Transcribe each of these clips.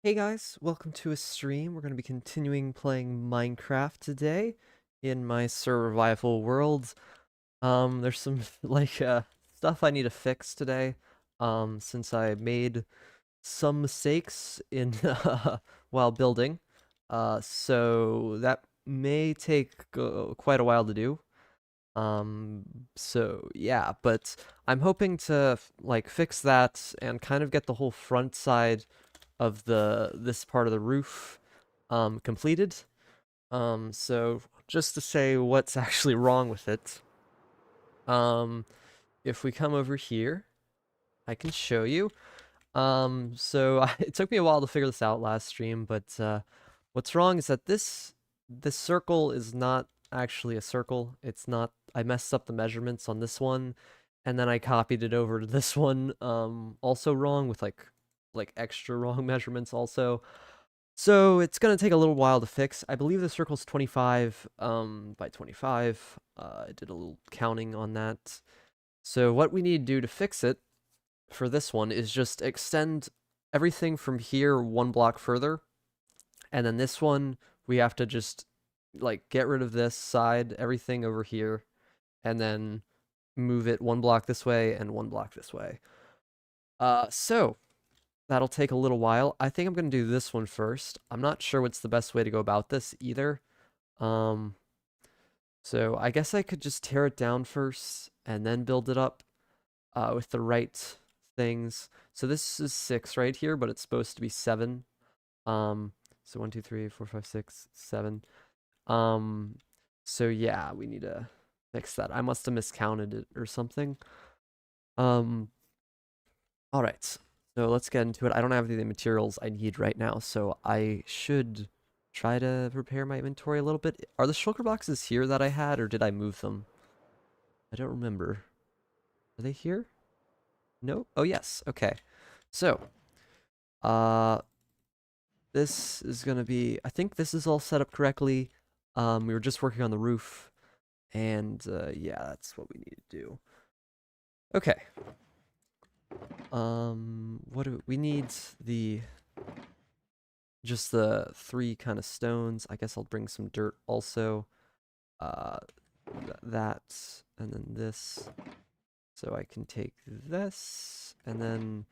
Hey guys, welcome to a stream. We're going to be continuing playing Minecraft today in my survival world. There's some stuff I need to fix today. Since I made some mistakes in while building. So that may take quite a while to do. So yeah, but I'm hoping to fix that and kind of get the whole front side of this part of the roof completed. So just to say what's actually wrong with it, um, if we come over here, I can show you. It took me a while to figure this out last stream, but what's wrong is that this circle is not actually a circle. It's not. I messed up the measurements on this one, and then I copied it over to this one. Also wrong with like extra wrong measurements also. So it's gonna take a little while to fix. I believe the circle's 25 by 25. I did a little counting on that. So what we need to do to fix it for this one is just extend everything from here one block further. And then this one, we have to just get rid of this side, everything over here, and then move it one block this way and one block this way. So that'll take a little while. I think I'm going to do this one first. I'm not sure what's the best way to go about this either. Um, so I guess I could just tear it down first and then build it up with the right things. So this is 6 right here, but it's supposed to be 7. So 1, 2, 3, 4, 5, 6, 7. Um, so yeah, we need to fix that. I must have miscounted it or something. Um, all right. So let's get into it. I don't have the materials I need right now, so I should try to prepare my inventory a little bit. Are the shulker boxes here that I had, or did I move them? I don't remember. Are they here? No? Oh, yes. Okay. So, uh, this is gonna be, I think this is all set up correctly. We were just working on the roof, and, yeah, that's what we need to do. Okay. What do we need? Just the 3 kind of stones. I guess I'll bring some dirt also. Uh, that, and then this. So I can take this, and then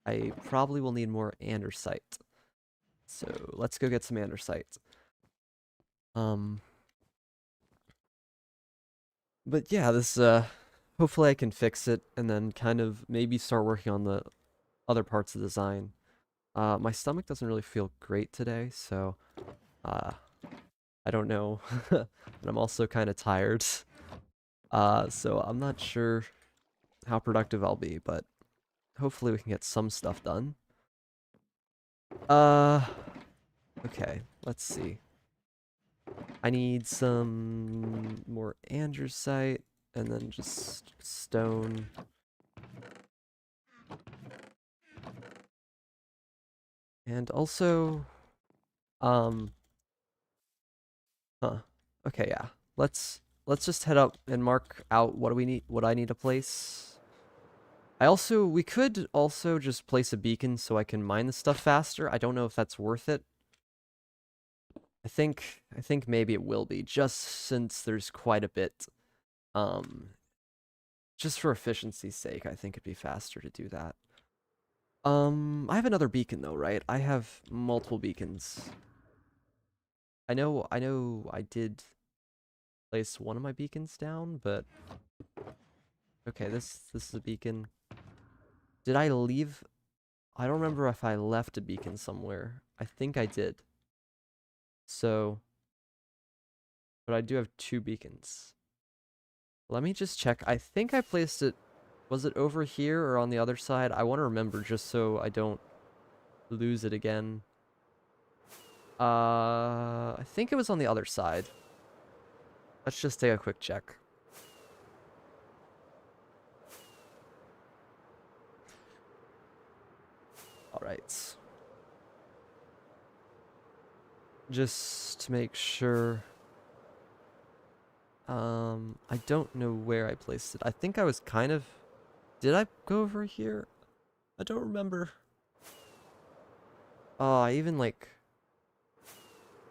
I probably will need more andesite. So let's go get some andesite. Um, but yeah, hopefully I can fix it and then kind of maybe start working on the other parts of the design. My stomach doesn't really feel great today, so uh, I don't know. And I'm also kind of tired. So I'm not sure how productive I'll be, but hopefully we can get some stuff done. Uh, okay, let's see. I need some more andesite and then just stone. And also, um, huh. Okay, yeah. Let's just head up and mark out what do we need, what I need to place. We could also just place a beacon so I can mine the stuff faster. I don't know if that's worth it. I think maybe it will be, just since there's quite a bit. Um, just for efficiency's sake, I think it'd be faster to do that. I have another beacon though, right? I have multiple beacons. I know I did place one of my beacons down, but okay, this is a beacon. Did I leave? I don't remember if I left a beacon somewhere. I think I did. So, but I do have 2 beacons. Let me just check. I think I placed it, was it over here or on the other side? I want to remember just so I don't lose it again. I think it was on the other side. Let's just take a quick check. All right. Just to make sure. I don't know where I placed it. I think I was kind of... Did I go over here? I don't remember. Oh, I even like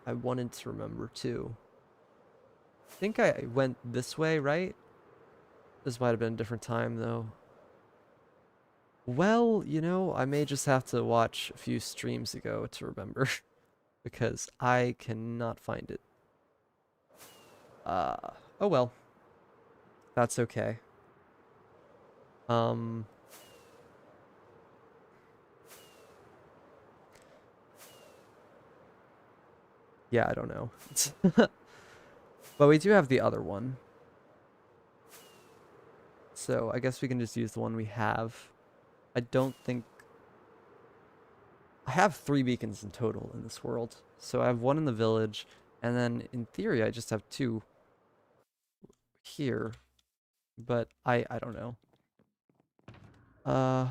I wanted to remember too. I think I went this way, right? This might have been a different time though. Well, you know, I may just have to watch a few streams ago to remember because I cannot find it. Uh, oh well, that's okay. Um, yeah, I don't know. But we do have the other one. So I guess we can just use the one we have. I don't think... I have 3 beacons in total in this world. So I have 1 in the village, and then in theory I just have 2 here. But I don't know. Uh,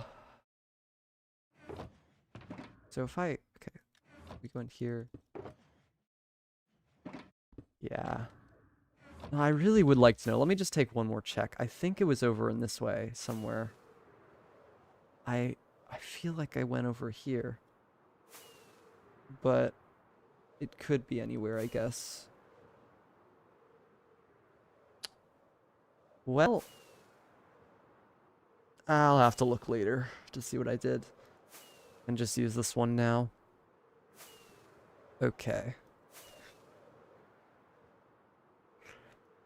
so if I... Okay, we go in here. Yeah. No, I really would like to know. Let me just take one more check. I think it was over in this way somewhere. I feel like I went over here. But it could be anywhere, I guess. Well, I'll have to look later to see what I did. And just use this one now. Okay.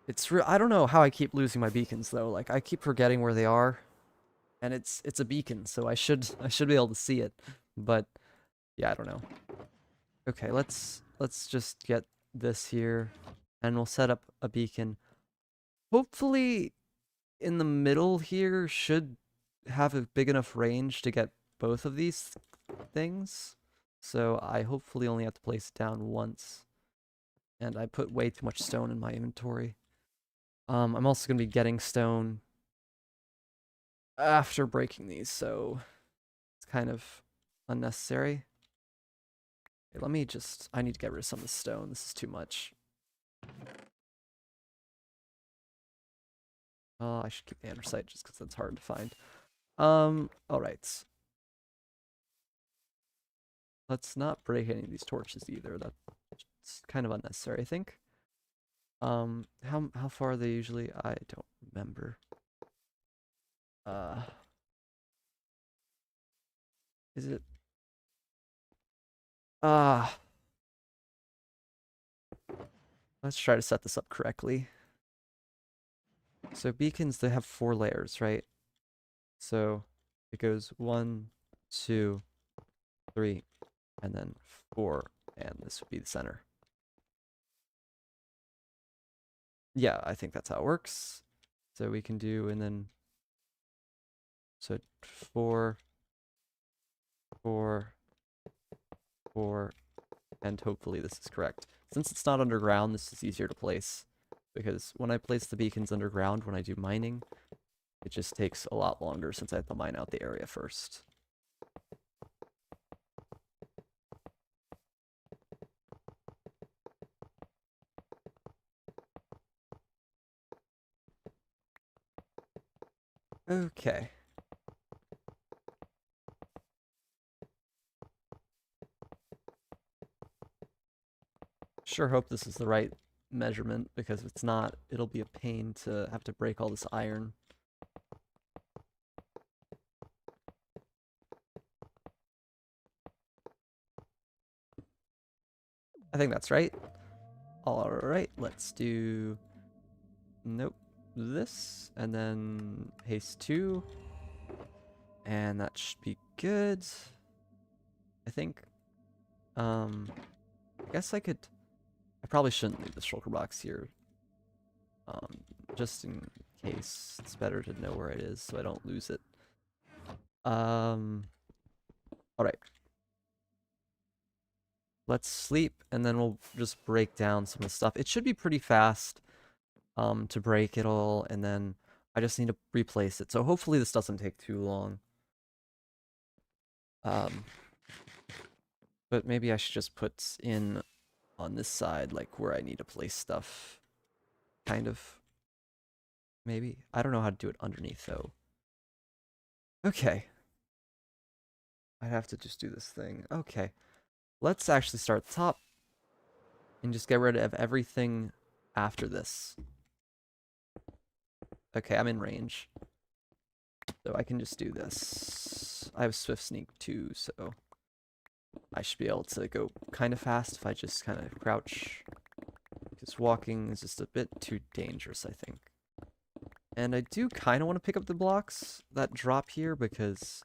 It's real. I don't know how I keep losing my beacons though. Like I keep forgetting where they are. And it's a beacon, so I should be able to see it. But yeah, I don't know. Okay, let's just get this here and we'll set up a beacon. Hopefully in the middle here should have a big enough range to get both of these things. So I hopefully only have to place it down once. And I put way too much stone in my inventory. I'm also going to be getting stone after breaking these, so it's kind of unnecessary. Okay, let me just... I need to get rid of some of the stone. This is too much. Oh, I should keep the andesite just because that's hard to find. Alright. Let's not break any of these torches either. That's kind of unnecessary, I think. How far are they usually? I don't remember. Uh, is it? Ah, let's try to set this up correctly. So beacons, they have 4 layers, right? So it goes 1, 2, 3, and then 4, and this would be the center. Yeah, I think that's how it works. So we can do, and then, so 4, 4, 4, and hopefully this is correct. Since it's not underground, this is easier to place, because when I place the beacons underground, when I do mining, it just takes a lot longer since I have to mine out the area first. Okay. Sure hope this is the right measurement, because if it's not, it'll be a pain to have to break all this iron. I think that's right. Alright, let's do... Nope. This, and then haste 2. And that should be good. I think. I guess I could... I probably shouldn't leave the shulker box here. Just in case. It's better to know where it is so I don't lose it. Alright. Let's sleep, and then we'll just break down some of the stuff. It should be pretty fast to break it all, and then I just need to replace it. So hopefully this doesn't take too long. But maybe I should just put in on this side, like where I need to place stuff. Kind of. Maybe. I don't know how to do it underneath, though. Okay. I'd have to just do this thing. Okay. let's actually start at the top and just get rid of everything after this. Okay, I'm in range. So I can just do this. I have Swift Sneak too, so I should be able to go kind of fast if I just kind of crouch. Because walking is just a bit too dangerous, I think. And I do kind of want to pick up the blocks that drop here because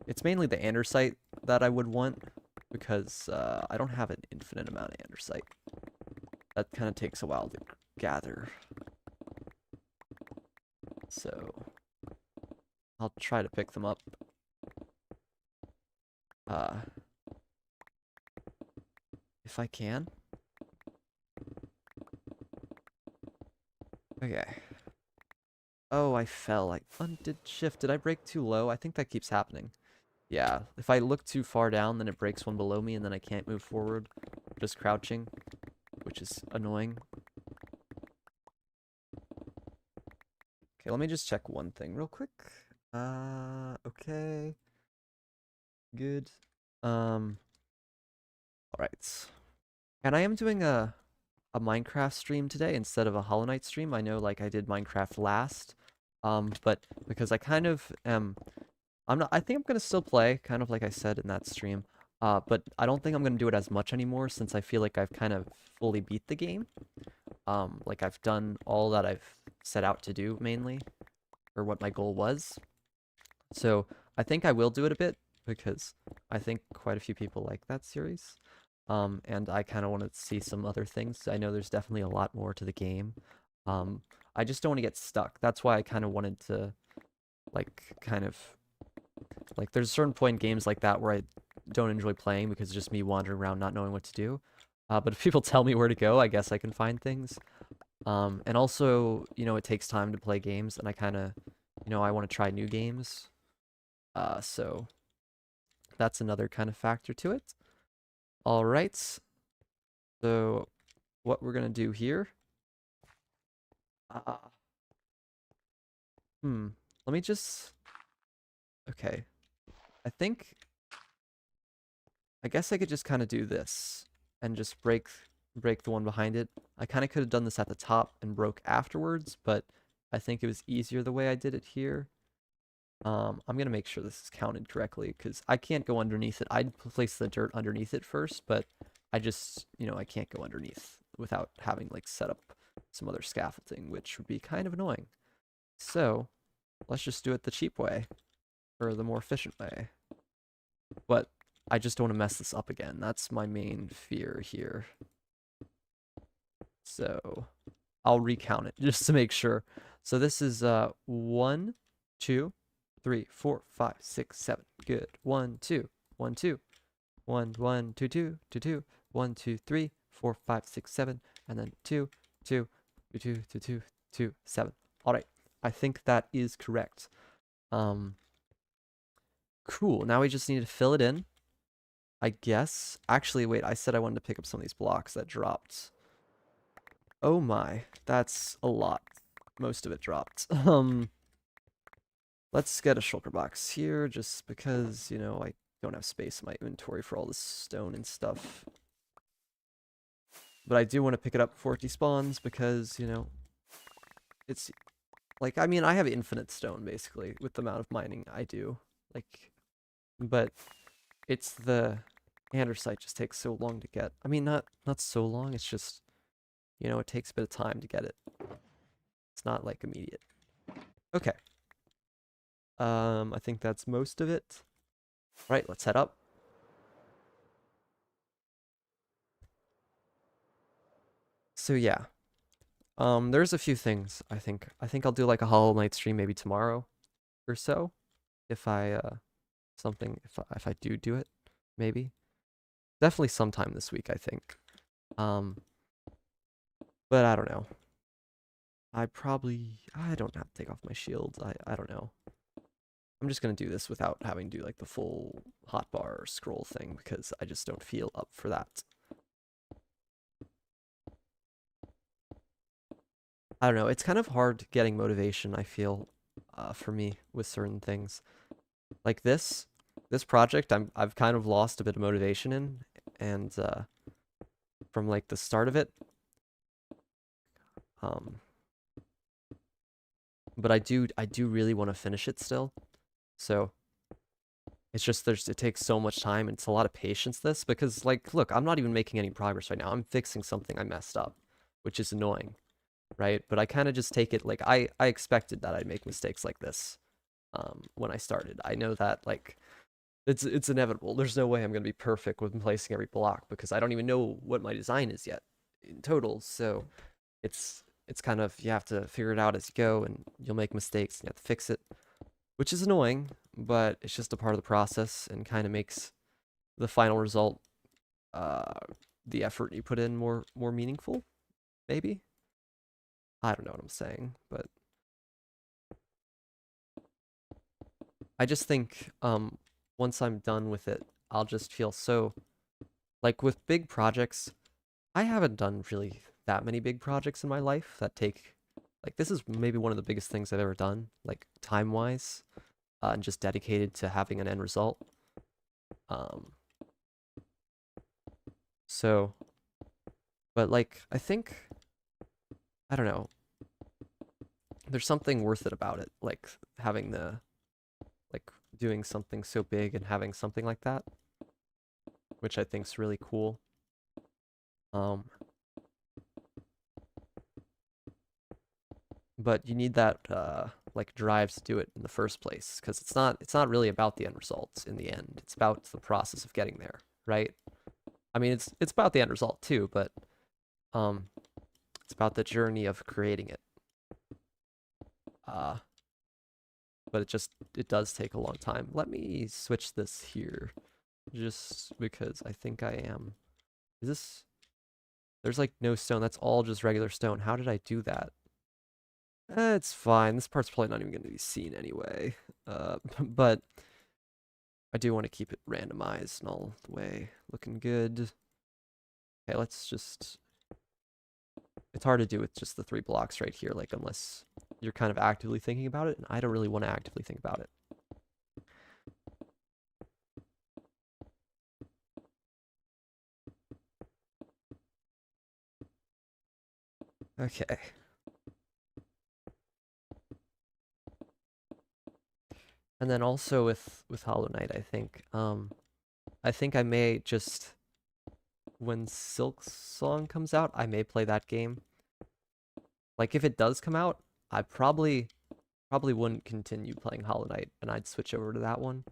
it's mainly the andesite that I would want because I don't have an infinite amount of andesite. That kind of takes a while to gather. So I'll try to pick them up. If I can. Okay. Oh, I fell. I undid shift. Did I break too low? I think that keeps happening. Yeah, if I look too far down, then it breaks one below me, and then I can't move forward. Just crouching, which is annoying. Okay, let me just check one thing real quick. Okay. Good. Alright. And I am doing a Minecraft stream today instead of a Hollow Knight stream. I know, like, I did Minecraft last, but because I kind of am, I think I'm gonna still play, kind of like I said in that stream, but I don't think I'm gonna do it as much anymore since I feel like I've kind of fully beat the game. Like I've done all that I've set out to do mainly, or what my goal was. So I think I will do it a bit because I think quite a few people like that series. And I kind of want to see some other things. I know there's definitely a lot more to the game. I just don't want to get stuck. That's why I kind of wanted to, like, there's a certain point in games like that where I don't enjoy playing because it's just me wandering around not knowing what to do. But if people tell me where to go, I guess I can find things. And also, it takes time to play games, and I kind of, I want to try new games. So that's another kind of factor to it. All right. So what we're gonna do here. Let me just. Okay. I guess I could just kind of do this and just break the one behind it. I kind of could have done this at the top and broke afterwards, but I think it was easier the way I did it here. I'm gonna make sure this is counted correctly because I can't go underneath it. I'd place the dirt underneath it first, but I just, I can't go underneath without having like set up some other scaffolding, which would be kind of annoying. So let's just do it the cheap way or the more efficient way. But I just don't want to mess this up again. That's my main fear here. So I'll recount it just to make sure. So this is 1, 2, 3, 4, 5, 6, 7. Good. 1, 2, 1, 2, 1, 1, 2, 2, 2, 2, 1, 2, 3, 4, 5, 6, 7, and then 2, 2, 2, 2, 2, 2, 2, 7. All right. I think that is correct. Cool. Now we just need to fill it in, I guess. Actually, wait, I said I wanted to pick up some of these blocks that dropped. Oh my, that's a lot. Most of it dropped. Let's get a shulker box here just because, I don't have space in my inventory for all this stone and stuff. But I do want to pick it up before it despawns because, it's like, I mean, I have infinite stone basically with the amount of mining I do. Like, but it's the andesite just takes so long to get. I mean, not so long, it's just, it takes a bit of time to get it. It's not like immediate. Okay. I think that's most of it. Right, let's head up. So yeah. There's a few things, I think. I think I'll do like a Hollow Knight stream maybe tomorrow or so. If I if I do it, maybe. Definitely sometime this week, I think. But I don't know. I don't have to take off my shield. I don't know. I'm just gonna do this without having to do like the full hotbar or scroll thing because I just don't feel up for that. I don't know. It's kind of hard getting motivation, I feel, for me with certain things. Like this project, I've kind of lost a bit of motivation in, and from like the start of it. But I do really want to finish it still. So it's just it takes so much time and it's a lot of patience this because like look, I'm not even making any progress right now. I'm fixing something I messed up, which is annoying, right? But I kind of just take it like I expected that I'd make mistakes like this when I started. I know that like it's inevitable. There's no way I'm going to be perfect with placing every block because I don't even know what my design is yet in total. So it's kind of you have to figure it out as you go and you'll make mistakes and you have to fix it, which is annoying, but it's just a part of the process and kind of makes the final result uh the effort you put in more meaningful, maybe. I don't know what I'm saying, but I just think once I'm done with it, I'll just feel so like with big projects, I haven't done really that many big projects in my life that take like this is maybe one of the biggest things I've ever done, like time-wise, and just dedicated to having an end result. Um, so, but like I think I don't know, there's something worth it about it, like having the like doing something so big and having something like that, which I think's really cool. Um, but you need that like drive to do it in the first place because it's not really about the end results in the end. It's about the process of getting there, right? I mean, it's about the end result too, but um, it's about the journey of creating it. Uh, but it does take a long time. Let me switch this here, just because I think I am. Is this? There's like no stone. That's all just regular stone. How did I do that? It's fine. This part's probably not even going to be seen anyway. But I do want to keep it randomized and all the way. Looking good. Okay, let's just... It's hard to do with just the 3 blocks right here, like, unless you're kind of actively thinking about it, and I don't really want to actively think about it. Okay. And then also with Hollow Knight, I think I may just when Silk Song comes out, I may play that game. Like if it does come out, I probably wouldn't continue playing Hollow Knight and I'd switch over to that one.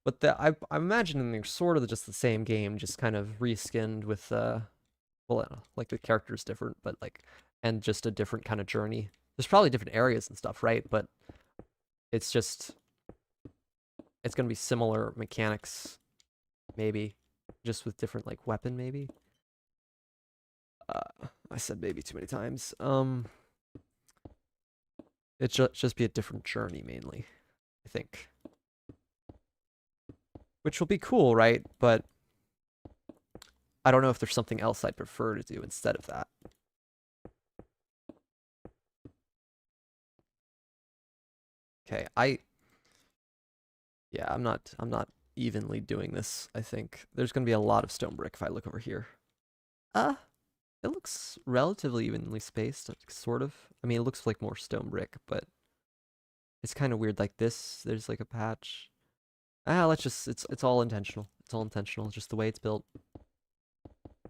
But I'm imagining they're sort of just the same game, just kind of reskinned with well, like the character's different, but like and just a different kind of journey. There's probably different areas and stuff, right? But it's just it's gonna be similar mechanics, maybe, just with different like weapon, maybe. I said maybe too many times. It just be a different journey mainly, I think. Which will be cool, right? But I don't know if there's something else I'd prefer to do instead of that. Okay, yeah, I'm not evenly doing this, I think. There's gonna be a lot of stone brick if I look over here. Uh, it looks relatively evenly spaced, like, sort of. I mean, it looks like more stone brick, but it's kind of weird. Like this, there's like a patch. Let's just, it's all intentional. It's all intentional, just the way it's built.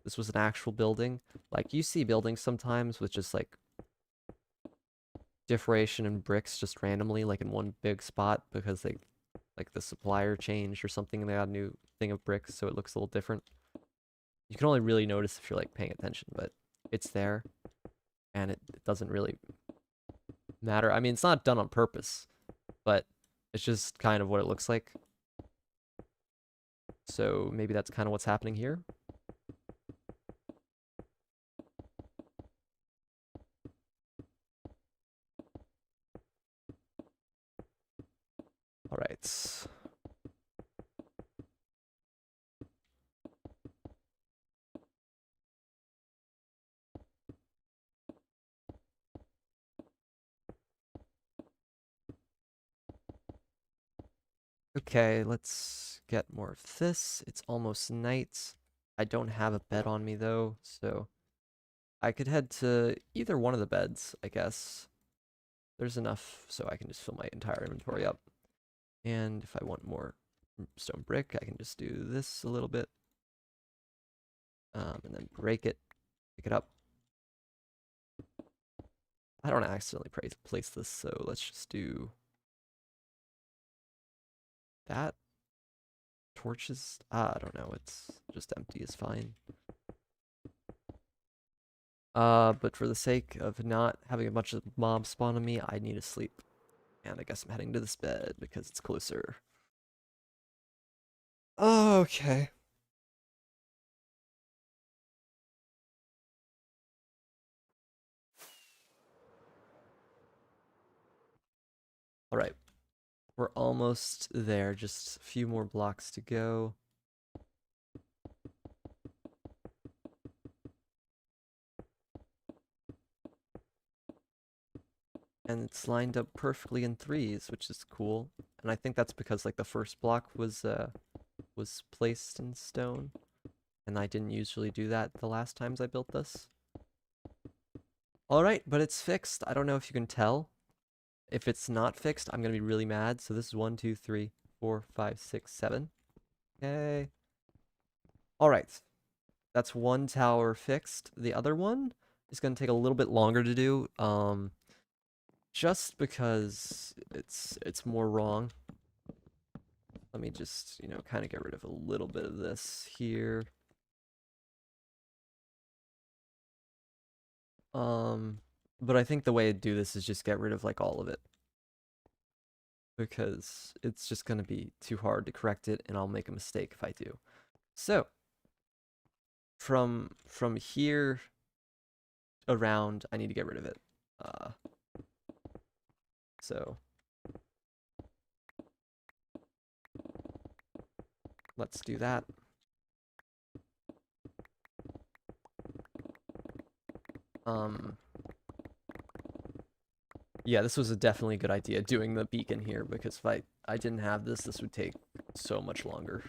This was an actual building. Like, you see buildings sometimes with just, like, differentiation in bricks just randomly, like, in one big spot because they, like, the supplier changed or something and they got a new thing of bricks, so it looks a little different. You can only really notice if you're, like, paying attention, but it's there, and it doesn't really matter. I mean, it's not done on purpose, but it's just kind of what it looks like. So maybe that's kind of what's happening here. All right. Okay, let's get more of this. It's almost night. I don't have a bed on me though, so I could head to either one of the beds, I guess. There's enough so I can just fill my entire inventory up. And if I want more stone brick, I can just do this a little bit. And then break it, pick it up. I don't accidentally place this, so let's just do that. Torches, I don't know, it's just empty is fine. But for the sake of not having a bunch of mobs spawn on me, I need to sleep. And I guess I'm heading to this bed because it's closer. Okay. Alright. We're almost there, just a few more blocks to go. And it's lined up perfectly in threes, which is cool. And I think that's because like the first block was placed in stone. And I didn't usually do that the last times I built this. Alright, but it's fixed. I don't know if you can tell. If it's not fixed, I'm gonna be really mad. So this is 1, 2, 3, 4, 5, 6, 7. Okay. Alright. That's one tower fixed. The other one is gonna take a little bit longer to do. Just because it's more wrong. Let me just, kind of get rid of a little bit of this here. But I think the way to do this is just get rid of like all of it. Because it's just going to be too hard to correct it and I'll make a mistake if I do. So, from here around, I need to get rid of it. So let's do that. Yeah, this was a definitely good idea, doing the beacon here, because if I didn't have this, this would take so much longer.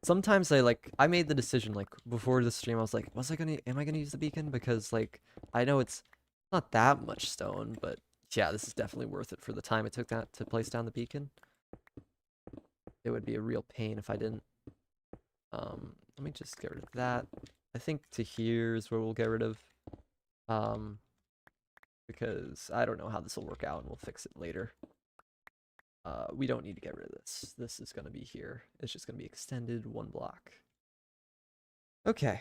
Sometimes I made the decision, like, before the stream, I was like, am I gonna use the beacon? Because, like, I know it's not that much stone, but yeah, this is definitely worth it for the time it took that to place down the beacon. It would be a real pain if I didn't. Let me just get rid of that. I think to here is where we'll get rid of. Because I don't know how this will work out and we'll fix it later. We don't need to get rid of this. This is going to be here. It's just going to be extended one block. Okay.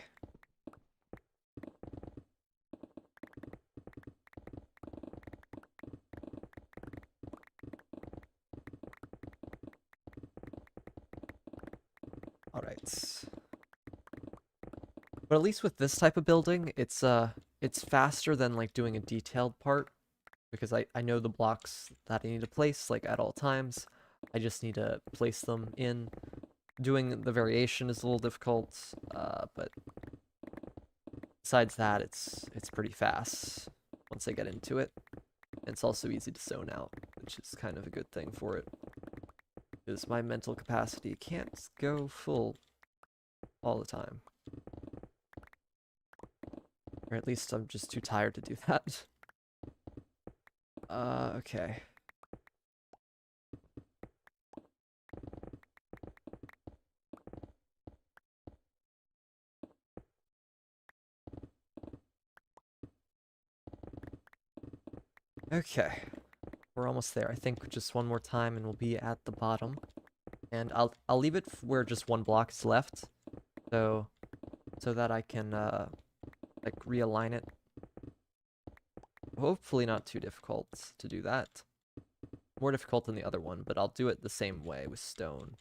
All right. But at least with this type of building, it's faster than like doing a detailed part, because I know the blocks that I need to place like at all times. I just need to place them in. Doing the variation is a little difficult, but besides that, it's pretty fast once I get into it. And it's also easy to zone out, which is kind of a good thing for it, because my mental capacity can't go full all the time. Or at least I'm just too tired to do that. Okay. Okay. We're almost there. I think just one more time and we'll be at the bottom. And I'll leave it where just one block is left. So that I can like realign it. Hopefully not too difficult to do that. More difficult than the other one, but I'll do it the same way with stone.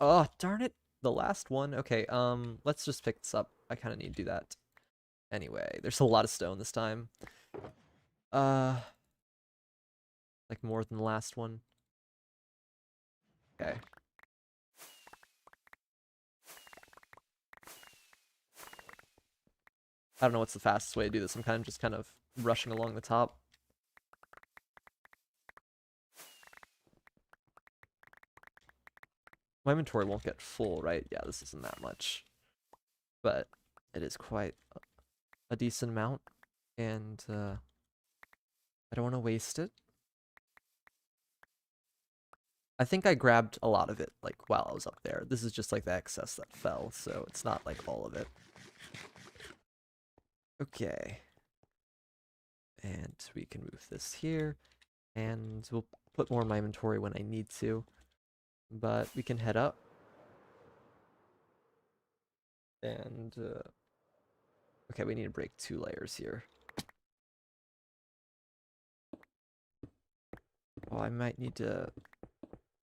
Oh, darn it. The last one. Okay, let's just pick this up. I kind of need to do that. Anyway, there's a lot of stone this time. Like more than the last one. Okay. I don't know what's the fastest way to do this. I'm kind of rushing along the top. My inventory won't get full, right? Yeah, this isn't that much. But it is quite a decent amount. And I don't want to waste it. I think I grabbed a lot of it, like, while I was up there. This is just, like, the excess that fell, so it's not, like, all of it. Okay. And we can move this here. And we'll put more in my inventory when I need to. But we can head up. And, okay, we need to break 2 layers here. Oh, I might need to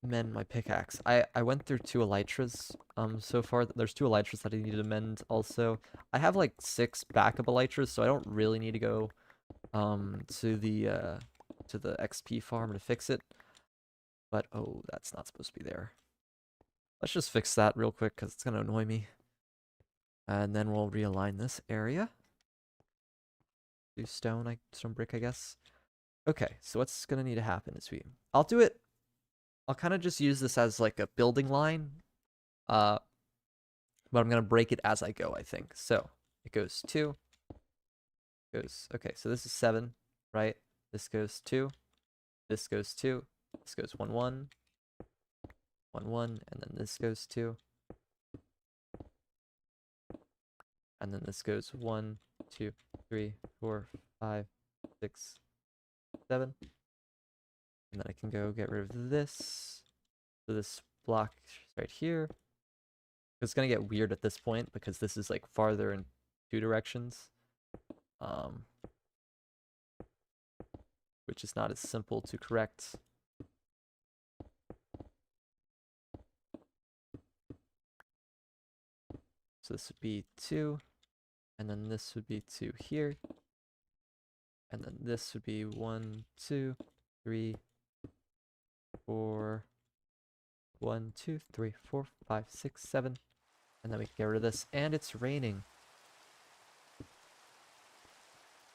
mend my pickaxe. I went through 2 elytras so far. There's 2 elytras that I need to mend also. I have like 6 backup elytras, so I don't really need to go to the XP farm to fix it. But oh, that's not supposed to be there. Let's just fix that real quick because it's gonna annoy me. And then we'll realign this area. Do stone brick, I guess. Okay, so what's gonna need to happen is I'll do it. I'll kind of just use this as like a building line. But I'm gonna break it as I go, I think. So it goes 2. Okay, so this is 7, right? This goes 2. This goes 2. This goes 1 1. 1 1, and then this goes 2. And then this goes 1, 2, 3, 4, 5, 6, 7. And then I can go get rid of this. So this block right here. It's gonna get weird at this point because this is like farther in 2 directions. Which is not as simple to correct. So this would be 2, and then this would be 2 here. And then this would be 1, 2, 3, 4, 1, 2, 3, 4, 5, 6, 7. And then we can get rid of this, and it's raining.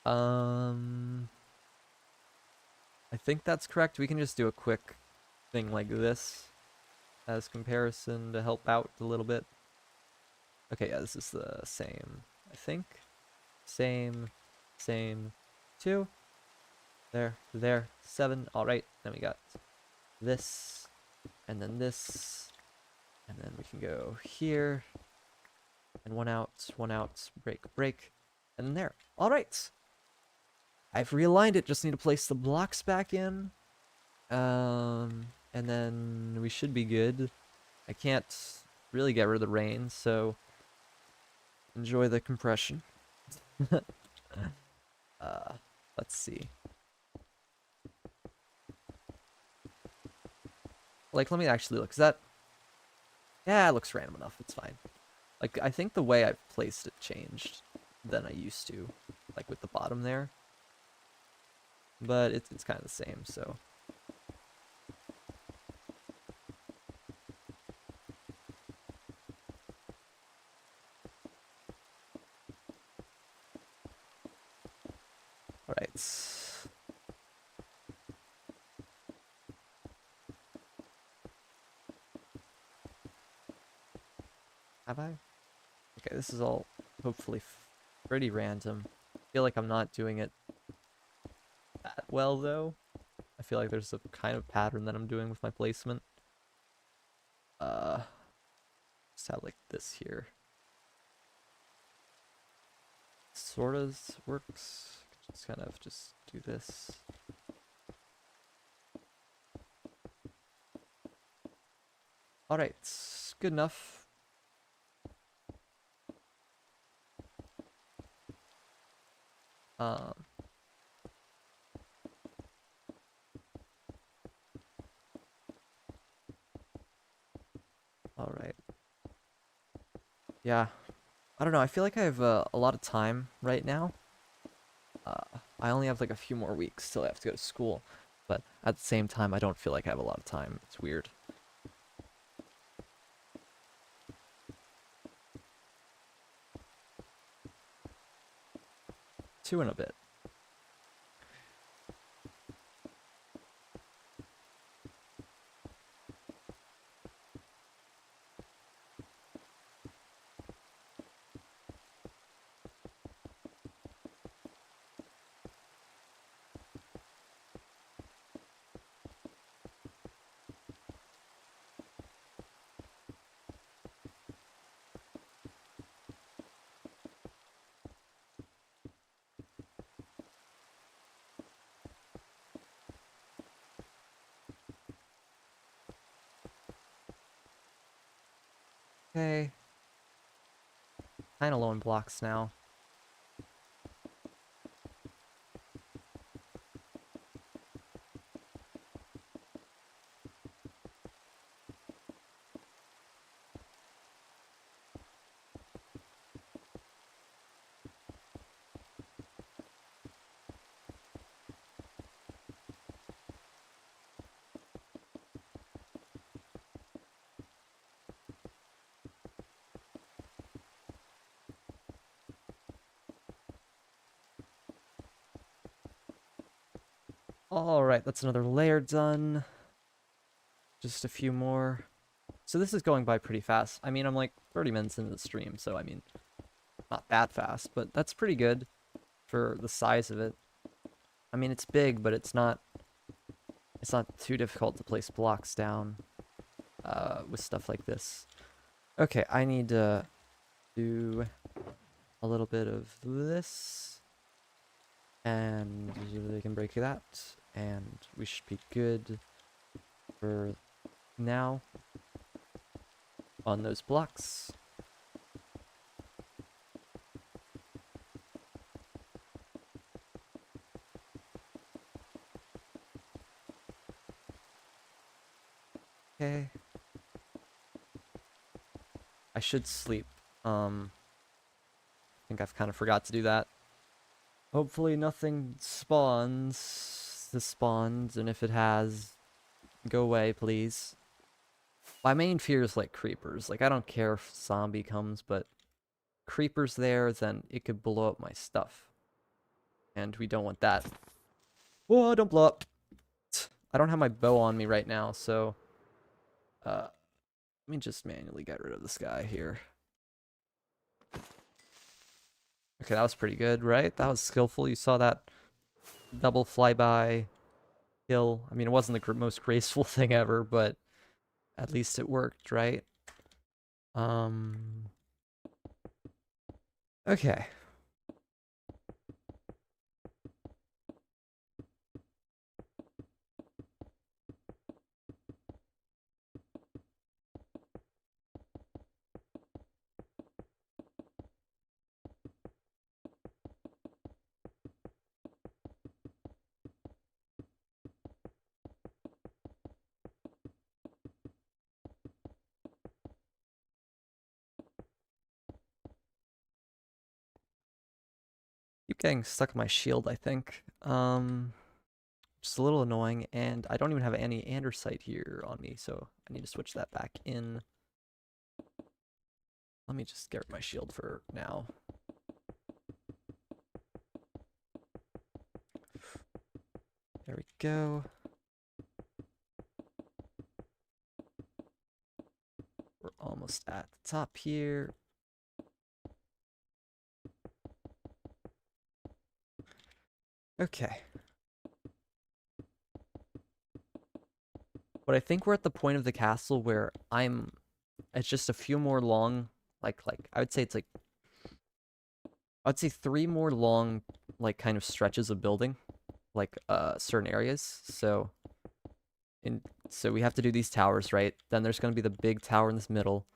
I think that's correct. We can just do a quick thing like this as comparison to help out a little bit. Okay, yeah, this is the same, I think. Same, 2. There, 7. All right, then we got this, and then this, and then we can go here, and 1 out, break, and then there. All right. I've realigned it, just need to place the blocks back in. And then we should be good. I can't really get rid of the rain, so enjoy the compression. Let's see. Like, let me actually look. Is that... Yeah, it looks random enough. It's fine. Like, I think the way I've placed it changed than I used to. Like, with the bottom there. But it's kind of the same, so... Alright. Have I? Okay, this is all hopefully pretty random. I feel like I'm not doing it that well, though. I feel like there's a kind of pattern that I'm doing with my placement. Just have like this here. Sort of works. Just kind of just do this. Alright, good enough. Alright. Yeah. I don't know, I feel like I have a lot of time right now. I only have like a few more weeks till I have to go to school. But at the same time, I don't feel like I have a lot of time. It's weird. Two and a bit. Okay. Kind of low on blocks now. Alright, that's another layer done. Just a few more. So this is going by pretty fast. I mean, I'm like 30 minutes into the stream, so I mean, not that fast, but that's pretty good for the size of it. I mean, it's big, but it's not too difficult to place blocks down with stuff like this. Okay, I need to do a little bit of this, and they can break that, and we should be good for now on those blocks. Okay. I should sleep. I think I've kind of forgot to do that. Hopefully nothing spawns. This spawns, and if it has, go away, please. My main fear is like creepers. Like, I don't care if zombie comes, but creepers there, then it could blow up my stuff. And we don't want that. Whoa, don't blow up. I don't have my bow on me right now, so let me just manually get rid of this guy here. Okay, that was pretty good, right? That was skillful. You saw that double flyby kill. I mean, it wasn't the most graceful thing ever, but at least it worked, right? Okay. Keep getting stuck in my shield, I think. Just a little annoying, and I don't even have any andesite here on me, so I need to switch that back in. Let me just get rid of my shield for now. There we go. We're almost at the top here. Okay. But I think we're at the point of the castle where it's just a few more long, like I would say it's like, I'd say 3 more long, like kind of stretches of building, like certain areas. So we have to do these towers, right? Then there's going to be the big tower in this middle,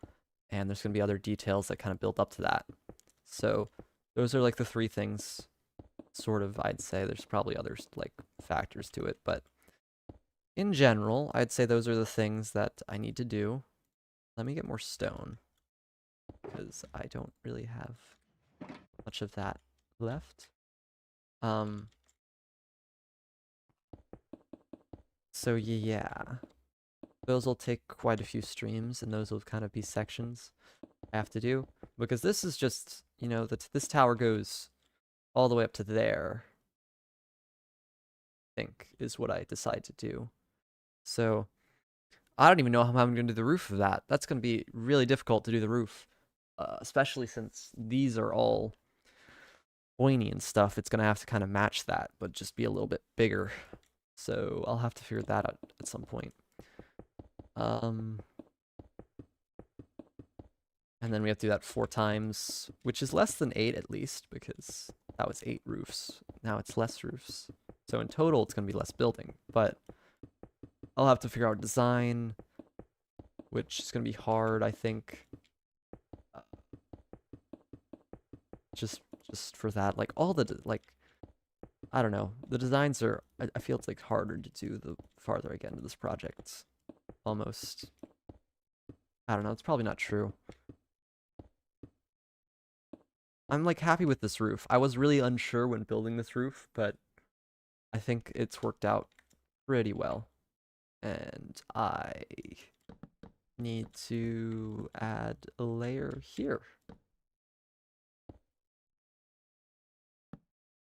and there's going to be other details that kind of build up to that. So those are like the 3 things, sort of, I'd say. There's probably other like factors to it, but in general, I'd say those are the things that I need to do. Let me get more stone, because I don't really have much of that left. So yeah, those will take quite a few streams, and those will kind of be sections I have to do, because this is just, you know, this tower goes all the way up to there, I think, is what I decide to do. So I don't even know how I'm going to do the roof of that. That's going to be really difficult to do the roof, especially since these are all pointy and stuff. It's going to have to kind of match that, but just be a little bit bigger. So I'll have to figure that out at some point. And then we have to do that 4 times, which is less than 8 at least, because that was 8 roofs. Now it's less roofs. So in total, it's going to be less building, but I'll have to figure out design, which is going to be hard, I think. just for that. Like all the like I don't know. The designs are I feel it's like harder to do the farther I get into this project. Almost. I don't know, it's probably not true. I'm like happy with this roof. I was really unsure when building this roof, but I think it's worked out pretty well. And I need to add a layer here.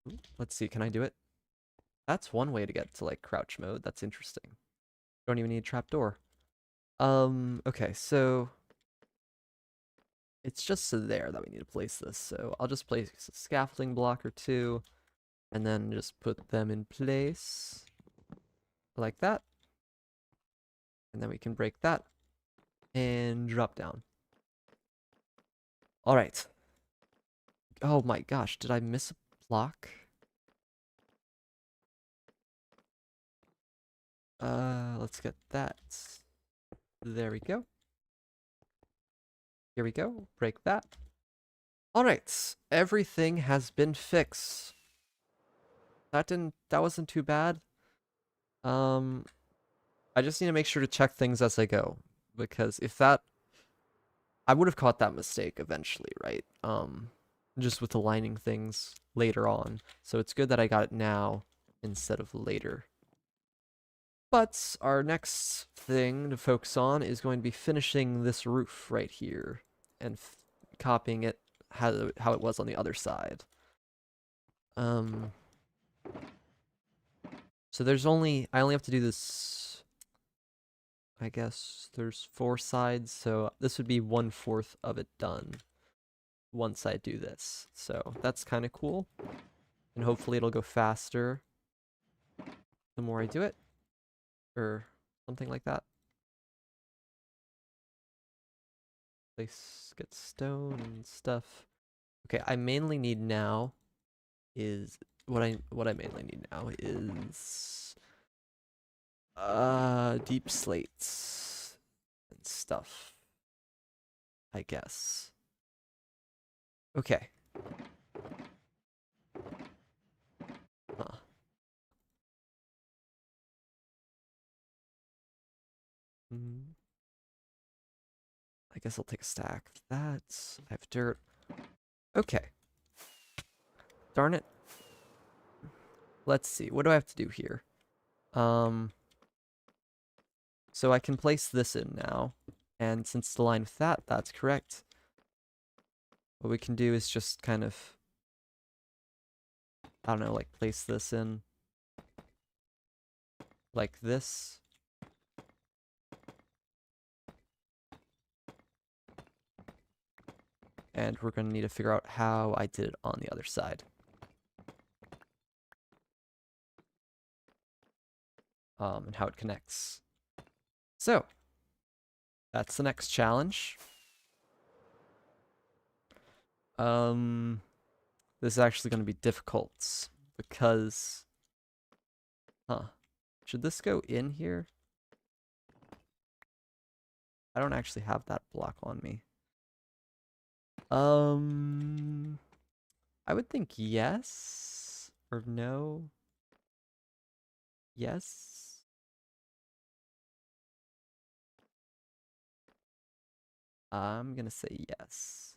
Ooh, let's see, can I do it? That's one way to get to like crouch mode. That's interesting. Don't even need a trapdoor. Okay, so it's just there that we need to place this. So I'll just place a scaffolding block or two and then just put them in place like that. And then we can break that and drop down. All right. Oh my gosh, did I miss a block? Let's get that. There we go. Here we go. Break that. All right. Everything has been fixed. That wasn't too bad. I just need to make sure to check things as I go because if that I would have caught that mistake eventually, right? Just with aligning things later on. So it's good that I got it now instead of later. But our next thing to focus on is going to be finishing this roof right here and copying it how it was on the other side. So I only have to do this, I guess there's 4 sides, so this would be 1/4 of it done once I do this. So that's kind of cool. And hopefully it'll go faster the more I do it. Or something like that. Place get stone and stuff. Okay, I mainly need now is what I mainly need now is deep slates and stuff. I guess. Okay. Huh. I guess I'll take a stack of that. I have dirt. Okay. Darn it. Let's see. What do I have to do here? So I can place this in now. And since it's aligned with that, that's correct. What we can do is just kind of, I don't know, like place this in like this. And we're going to need to figure out how I did it on the other side. And how it connects. So, that's the next challenge. This is actually going to be difficult because, should this go in here? I don't actually have that block on me. I would think yes or no. Yes. I'm gonna say yes.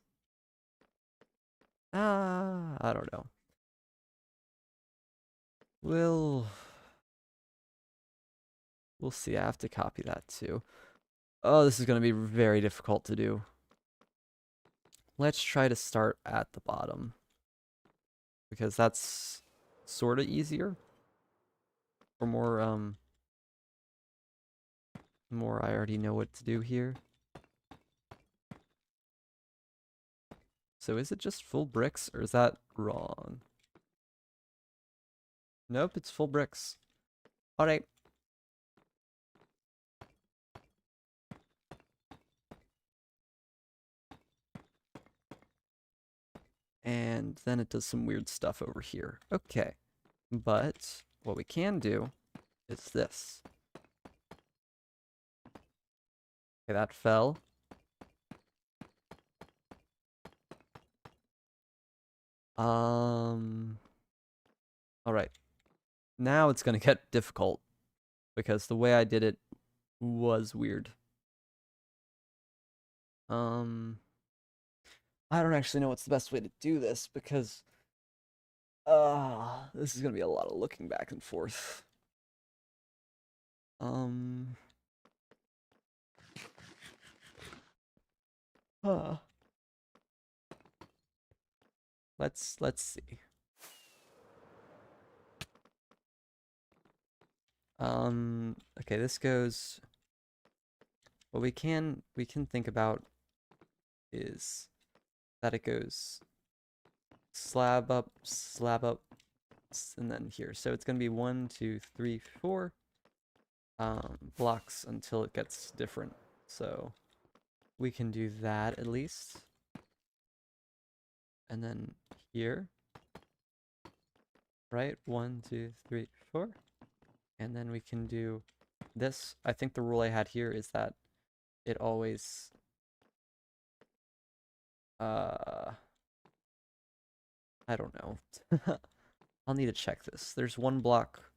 I don't know. We'll see. I have to copy that too. Oh, this is gonna be very difficult to do. Let's try to start at the bottom because that's sort of easier or more I already know what to do here. So is it just full bricks or is that wrong? Nope, it's full bricks. All right. And then it does some weird stuff over here. Okay. But what we can do is this. Okay, that fell. All right. Now it's gonna get difficult because the way I did it was weird. I don't actually know what's the best way to do this because this is gonna be a lot of looking back and forth. Um huh. Let's see. Okay, this goes what we can think about is that it goes slab up, and then here. So it's gonna be 1, 2, 3, 4 blocks until it gets different. So we can do that at least. And then here, right? 1, 2, 3, 4. And then we can do this. I think the rule I had here is that it always I don't know. I'll need to check this. There's one block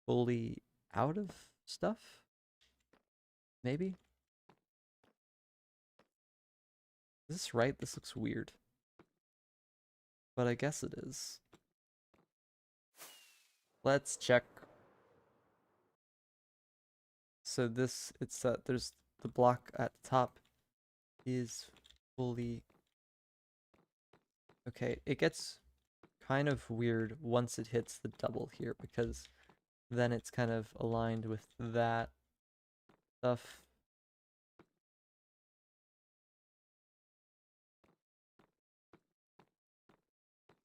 fully out of stuff? Maybe? Is this right? This looks weird. But I guess it is. Let's check. So this, it's there's the block at the top is fully... Okay, it gets kind of weird once it hits the double here because then it's kind of aligned with that stuff.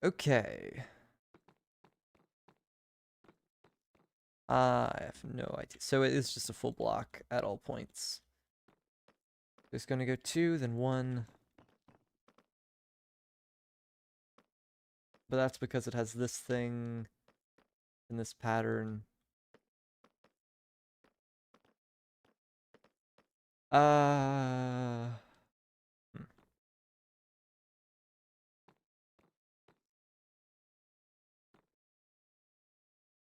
Okay. I have no idea. So it is just a full block at all points. It's gonna go 2, then 1. But that's because it has this thing in this pattern. Hmm.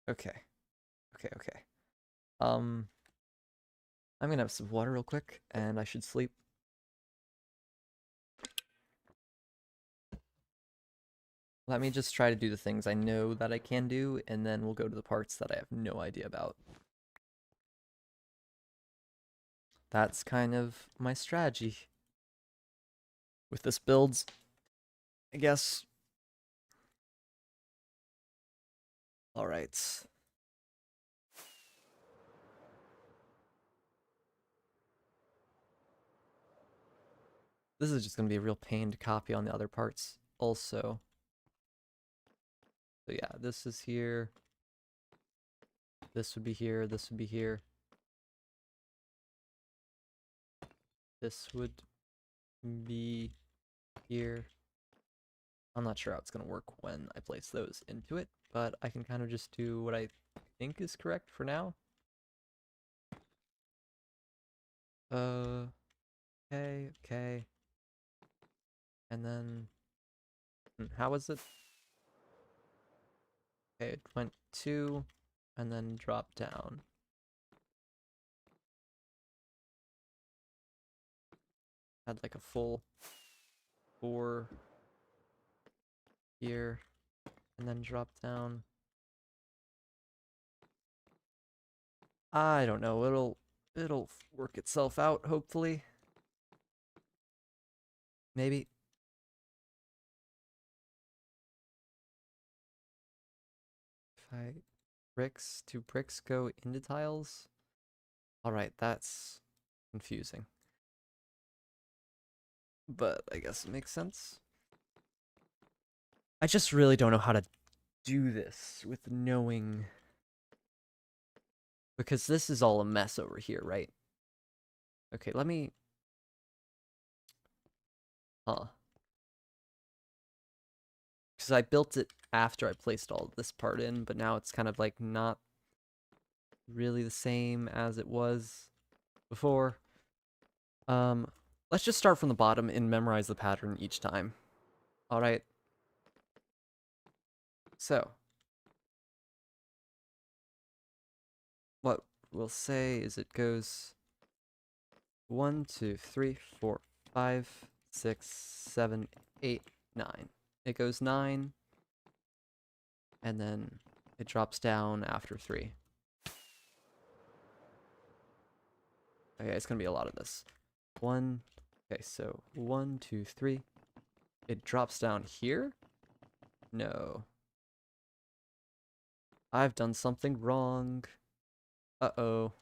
Okay. Okay. I'm gonna have some water real quick, and I should sleep. Let me just try to do the things I know that I can do, and then we'll go to the parts that I have no idea about. That's kind of my strategy with this build, I guess. All right. This is just going to be a real pain to copy on the other parts also. So yeah, this is here. This would be here. This would be here. This would be here. I'm not sure how it's going to work when I place those into it, but I can kind of just do what I think is correct for now. Okay. And then, how was it? Okay, it went 2, and then dropped down. Had like a full 4 here, and then dropped down. I don't know, it'll work itself out, hopefully. Maybe. Do bricks go into tiles? Alright, that's confusing. But I guess it makes sense. I just really don't know how to do this with knowing... Because this is all a mess over here, right? Okay, let me... Huh. Because I built it after I placed all this part in, but now it's kind of like not really the same as it was before. Let's just start from the bottom and memorize the pattern each time. Alright. So, what we'll say is it goes 1, 2, 3, 4, 5, 6, 7, 8, 9. It goes 9, and then it drops down after 3. Okay, it's gonna be a lot of this. 1, okay, so 1, 2, 3. It drops down here? No. I've done something wrong. Uh-oh.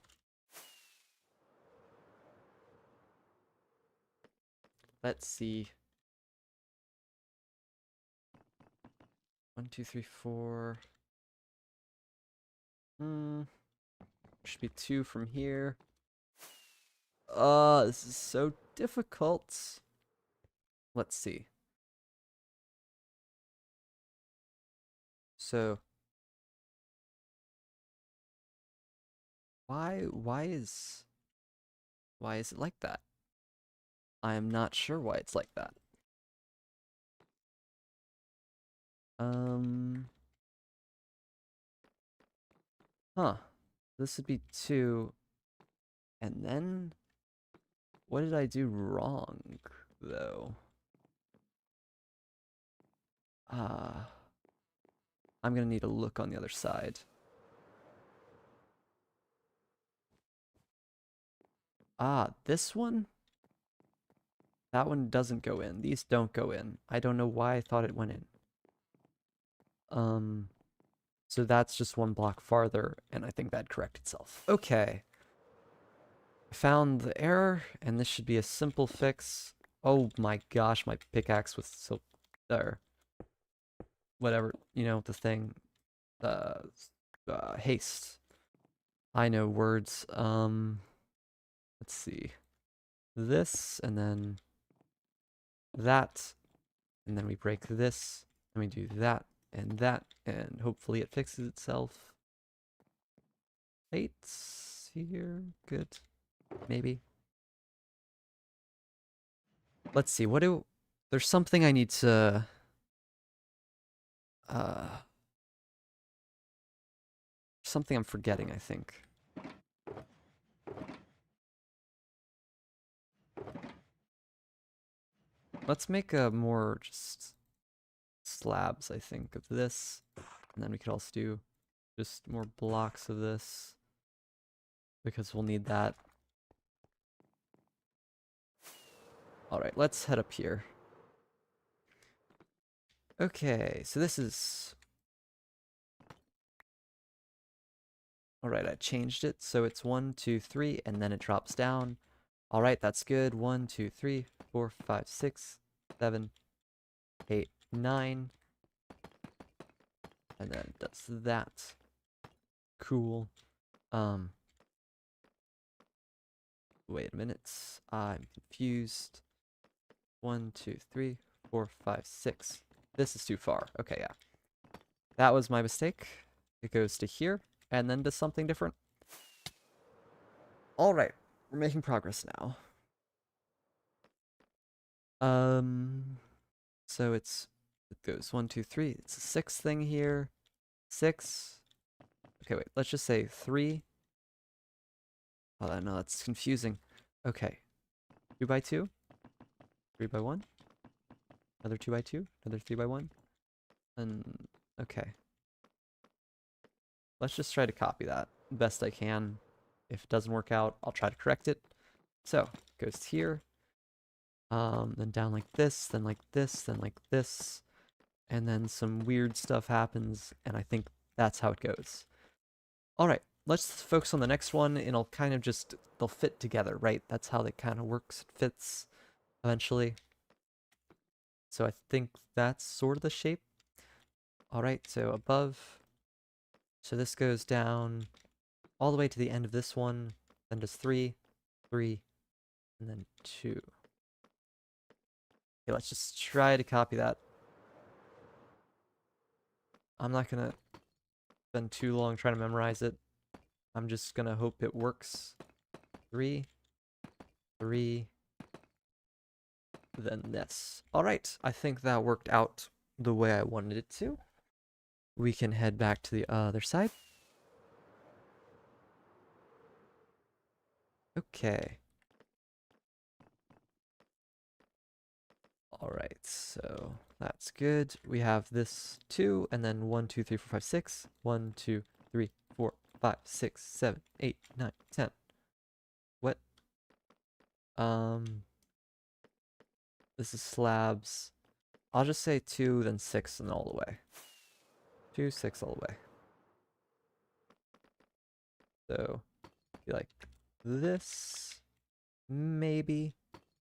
Let's see. 1, 2, 3, 4. Should be 2 from here. This is so difficult. Let's see. So why is it like that? I am not sure why it's like that. Huh. This would be 2. And then what did I do wrong though? I'm gonna need to look on the other side. This one? That one doesn't go in. These don't go in. I don't know why I thought it went in. So that's just 1 block farther, and I think that'd correct itself. Okay. I found the error, and this should be a simple fix. Oh my gosh, my pickaxe was so... There. Whatever, you know, the thing. Haste. I know words. Let's see. This, and then that, and then we break this, and we do that, and hopefully it fixes itself. 8 here, good. Maybe. Let's see, there's something I need to, something I'm forgetting, I think. Let's make a more just slabs, I think, of this. And then we could also do just more blocks of this, because we'll need that. Alright, let's head up here. Okay, so this is... Alright, I changed it, so it's 1, 2, 3, and then it drops down. Alright, that's good. 1, 2, 3, 4, 5, 6, 7, 8, 9. And then it does that. Cool. Wait a minute. I'm confused. 1, 2, 3, 4, 5, 6. This is too far. Okay, yeah. That was my mistake. It goes to here, and then to something different. Alright, we're making progress now. So it goes 1, 2, 3. It's a 6 thing here. 6. Okay, wait, let's just say 3. Oh, no, that's confusing. Okay. 2 by 2. 3 by 1. Another 2 by 2. Another 3 by 1. And, okay. Let's just try to copy that best I can. If it doesn't work out, I'll try to correct it. So, it goes here. Then down like this, then like this, then like this. And then some weird stuff happens, and I think that's how it goes. Alright, let's focus on the next one, and I'll kind of just, they'll fit together, right? That's how they kind of works, it fits eventually. So I think that's sort of the shape. Alright, so above. So this goes down all the way to the end of this one, then does 3, 3, and then 2. Okay, let's just try to copy that. I'm not gonna spend too long trying to memorize it. I'm just gonna hope it works. 3, 3, then this. Alright, I think that worked out the way I wanted it to. we can head back to the other side. Okay. All right, so that's good. We have this 2, and then 1, 2, 3, 4, 5, 6. 1, 2, 3, 4, 5, 6, 7, 8, 9, 10. What? This is slabs. I'll just say 2, then 6, and all the way. 2, 6, all the way. So, be like this, maybe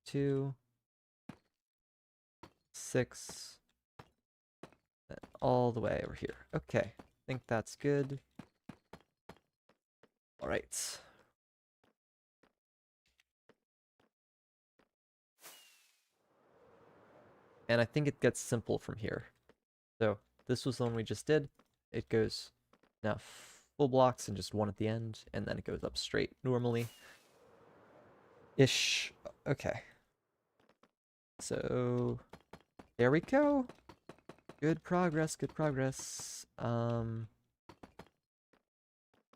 2, 6, and all the way over here. Okay, I think that's good. All right. And I think it gets simple from here. So this was the one we just did. It goes now full blocks and just one at the end, and then it goes up straight normally. Ish. Okay. So there we go. Good progress, good progress. And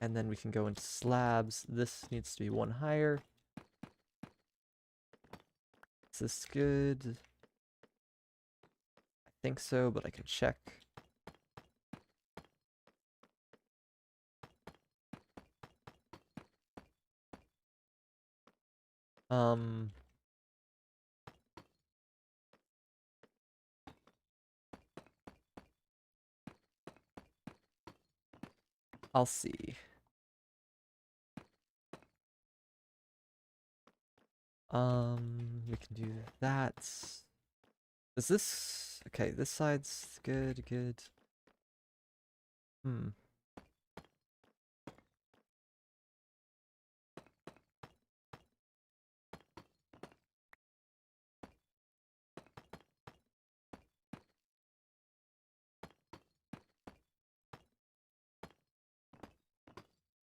then we can go into slabs. This needs to be one higher. Is this good? I think so, but I can check. I'll see. We can do that. Is this okay? This side's good, good.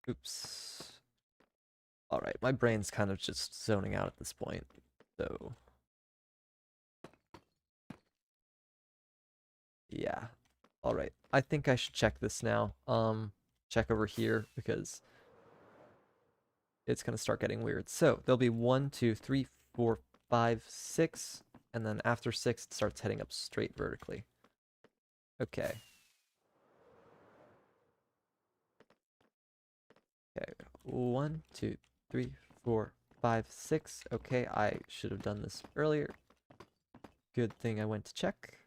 Oops. All right, my brain's kind of just zoning out at this point, so yeah. All right, I think I should check this now. Check over here because it's gonna start getting weird. So there'll be 1, 2, 3, 4, 5, 6, and then after 6, it starts heading up straight vertically. Okay. Okay, 1, 2, 3, 4, 5, 6. Okay, I should have done this earlier. Good thing I went to check.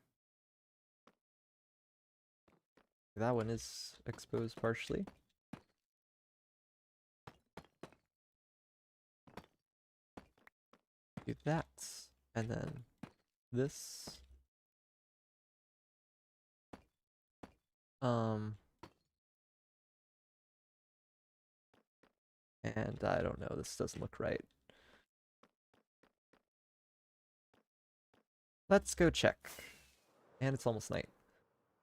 That one is exposed partially. Do that, and then this. And I don't know, this doesn't look right. Let's go check. And it's almost night.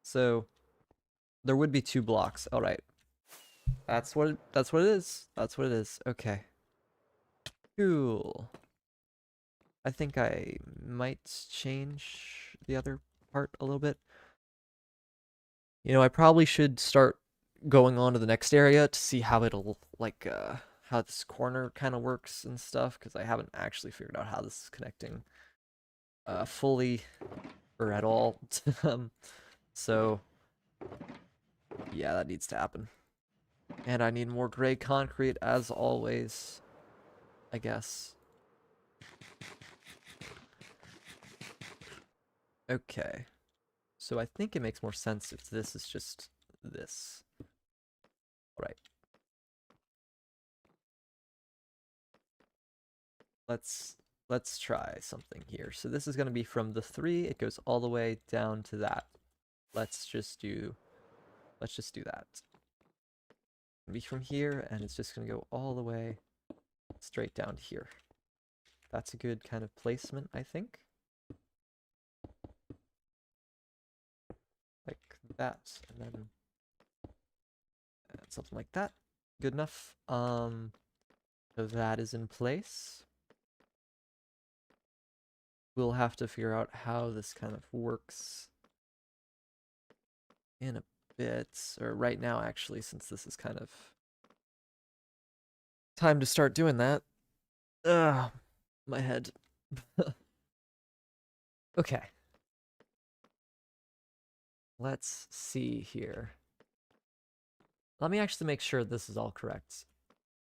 So there would be 2 blocks. All right. That's what it is. That's what it is. Okay. Cool. I think I might change the other part a little bit. You know, I probably should start going on to the next area to see how it'll like how this corner kind of works and stuff, because I haven't actually figured out how this is connecting fully or at all. So yeah, that needs to happen. And I need more gray concrete as always, I guess. Okay. So I think it makes more sense if this is just this. All right. Let's try something here. So this is going to be from the 3, it goes all the way down to that. Let's just do that. Be from here, and it's just going to go all the way straight down to here. That's a good kind of placement, I think. Like that, and then something like that. Good enough. So that is in place. We'll have to figure out how this kind of works in a bit, or right now actually, since this is kind of time to start doing that. Ugh, my head. Okay. Let's see here. Let me actually make sure this is all correct.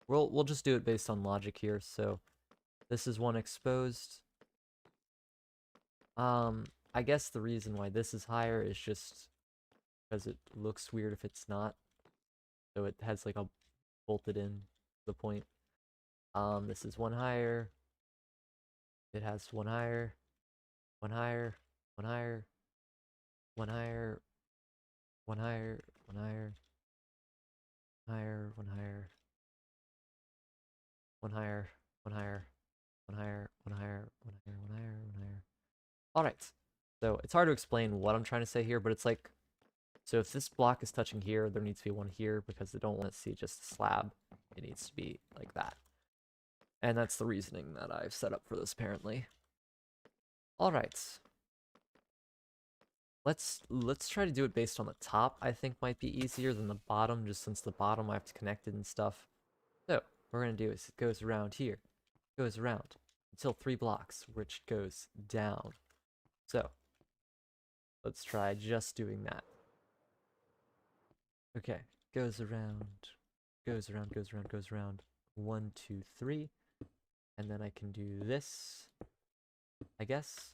We'll just do it based on logic here. So this is one exposed. I guess the reason why this is higher is just because it looks weird if it's not. So it has like a bolted in to the point. This is one higher. It has one higher, one higher, one higher, one higher, one higher, one higher, higher, one higher, one higher, one higher, one higher, one higher, one higher, one higher, one higher. All right. So it's hard to explain what I'm trying to say here, but it's like, so if this block is touching here, there needs to be one here because they don't want to see just a slab. It needs to be like that. And that's the reasoning that I've set up for this, apparently. All right. Let's try to do it based on the top. I think might be easier than the bottom, just since the bottom I have to connect it and stuff. So what we're gonna do is it goes around here, goes around until 3 blocks, which goes down. So let's try just doing that. Okay, goes around, goes around, goes around, goes around. 1, 2, 3, and then I can do this, I guess.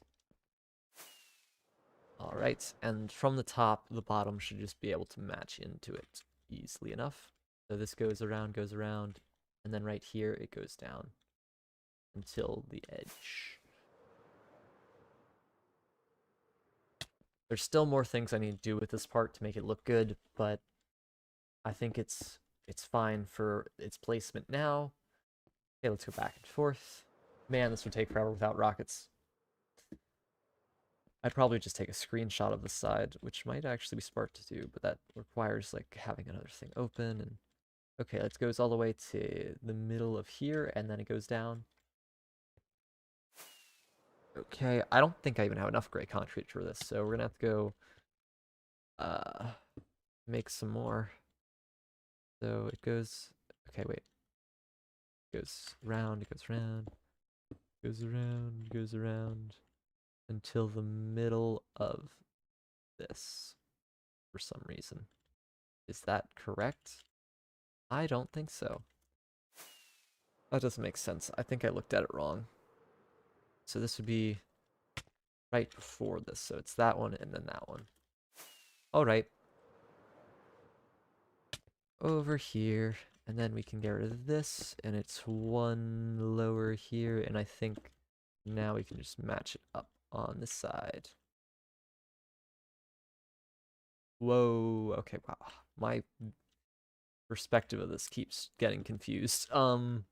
All right, and from the top, the bottom should just be able to match into it easily enough. So this goes around, and then right here it goes down until the edge. There's still more things I need to do with this part to make it look good, but I think it's fine for its placement now. Okay, let's go back and forth. Man, this would take forever without rockets. I'd probably just take a screenshot of the side, which might actually be smart to do, but that requires like having another thing open. And okay, it goes all the way to the middle of here, and then it goes down. Okay, I don't think I even have enough gray concrete for this, so we're gonna have to go make some more. So it goes, okay, wait. It goes round, it goes round, goes around, goes around until the middle of this for some reason. Is that correct? I don't think so. That doesn't make sense. I think I looked at it wrong. So this would be right before this. So it's that one and then that one. All right. Over here. And then we can get rid of this. And it's one lower here. And I think now we can just match it up on this side. Whoa. Okay, wow. My perspective of this keeps getting confused. All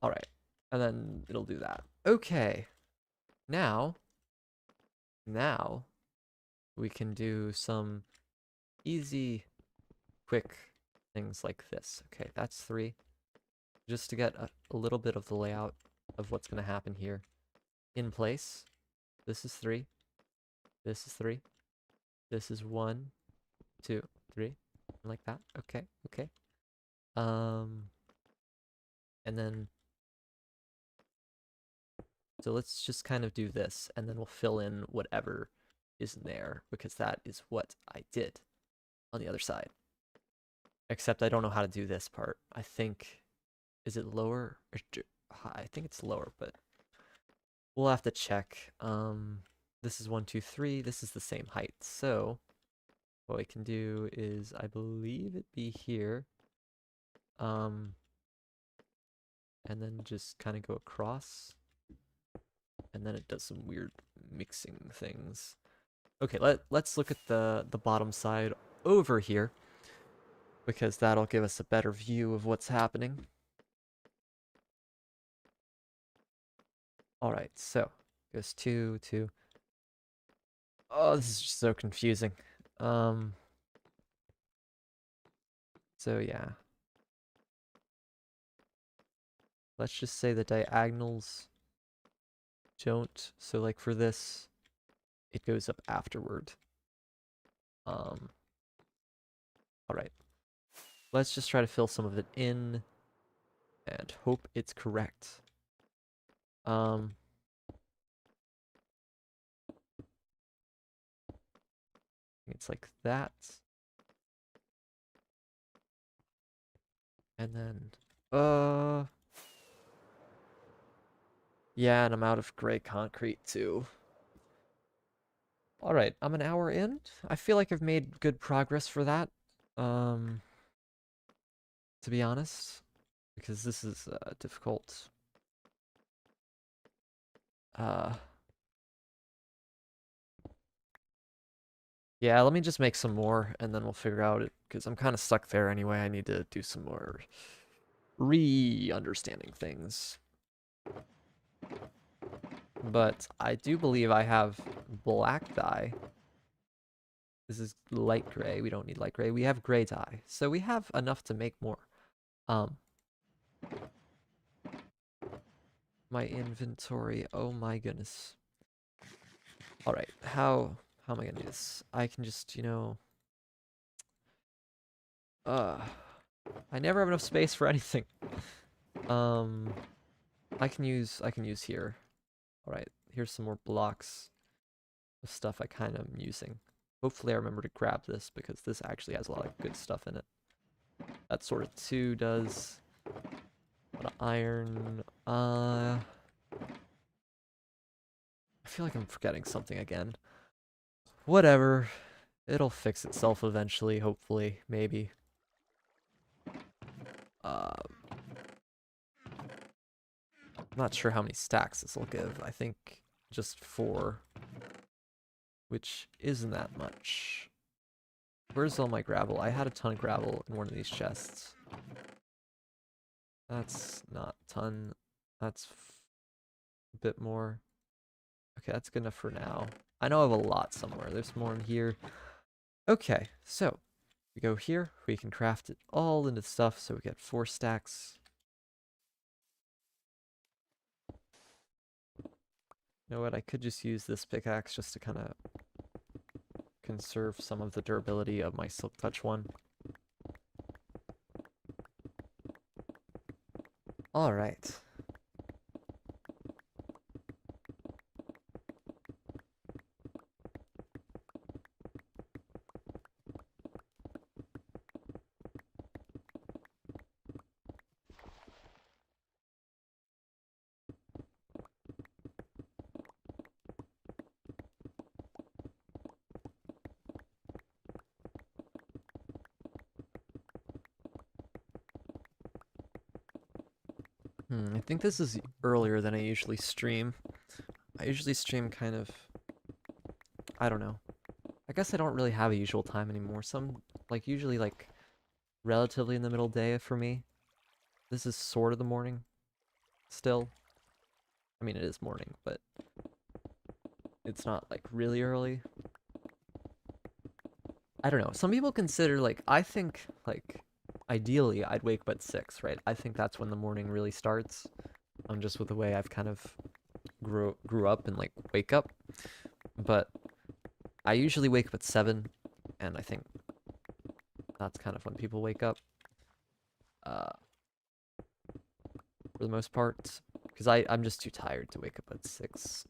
right. And then it'll do that. Okay. Now we can do some easy, quick things like this. Okay, that's 3. Just to get a little bit of the layout of what's going to happen here in place. This is 3. This is 3. This is 1, 2, 3. Like that. Okay, okay. And then so let's just kind of do this, and then we'll fill in whatever is in there, because that is what I did on the other side. Except I don't know how to do this part. I think, is it lower? I think it's lower, but we'll have to check. This is 1, 2, 3. This is the same height. So what we can do is, I believe it be here. And then just kind of go across. And then it does some weird mixing things. Okay, let's look at the bottom side over here, because that'll give us a better view of what's happening. All right, so goes 2, 2. Oh, this is just so confusing. So yeah. Let's just say the diagonals don't. So like for this, it goes up afterward. All right. Let's just try to fill some of it in and hope it's correct. It's like that. And then, yeah, and I'm out of gray concrete too. All right, I'm an hour in. I feel like I've made good progress for that. To be honest, because this is difficult. Yeah, let me just make some more and then we'll figure out it because I'm kind of stuck there anyway. I need to do some more re-understanding things. But I do believe I have black dye. This is light gray. We don't need light gray. We have gray dye. So we have enough to make more. My inventory. Oh my goodness. All right. How am I gonna do this? I can just, I never have enough space for anything. I can use here. All right. Here's some more blocks of stuff I kind of am using. Hopefully I remember to grab this because this actually has a lot of good stuff in it. That sort of 2 does. A lot of iron. I feel like I'm forgetting something again. Whatever. It'll fix itself eventually, hopefully, maybe. I'm not sure how many stacks this will give. I think just 4, which isn't that much. Where's all my gravel? I had a ton of gravel in one of these chests. That's not a ton. That's a bit more. Okay, that's good enough for now. I know I have a lot somewhere. There's more in here. Okay, so we go here. We can craft it all into stuff, so we get 4 stacks. You know what? I could just use this pickaxe just to kind of conserve some of the durability of my Silk Touch one. All right. I think this is earlier than I usually stream. I usually stream kind of, I don't know. I guess I don't really have a usual time anymore. Usually relatively in the middle day for me. This is sort of the morning still. I mean, it is morning, but it's not like really early. I don't know. Some people consider I think ideally I'd wake up at 6, right? I think that's when the morning really starts. Just with the way I've kind of grew up and wake up. But I usually wake up at 7, and I think that's kind of when people wake up. For the most part, because I'm just too tired to wake up at 6.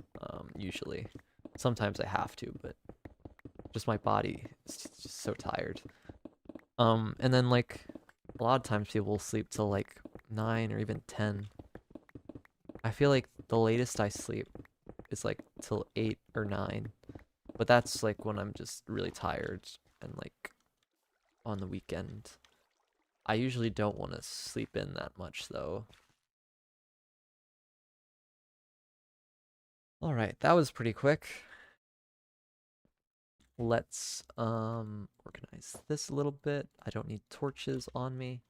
Usually, sometimes I have to, but just my body is just so tired. And then a lot of times people will sleep till 9 or even 10. I feel like the latest I sleep is till 8 or 9. But that's when I'm just really tired and on the weekend. I usually don't want to sleep in that much though. Alright, that was pretty quick. Let's organize this a little bit. I don't need torches on me.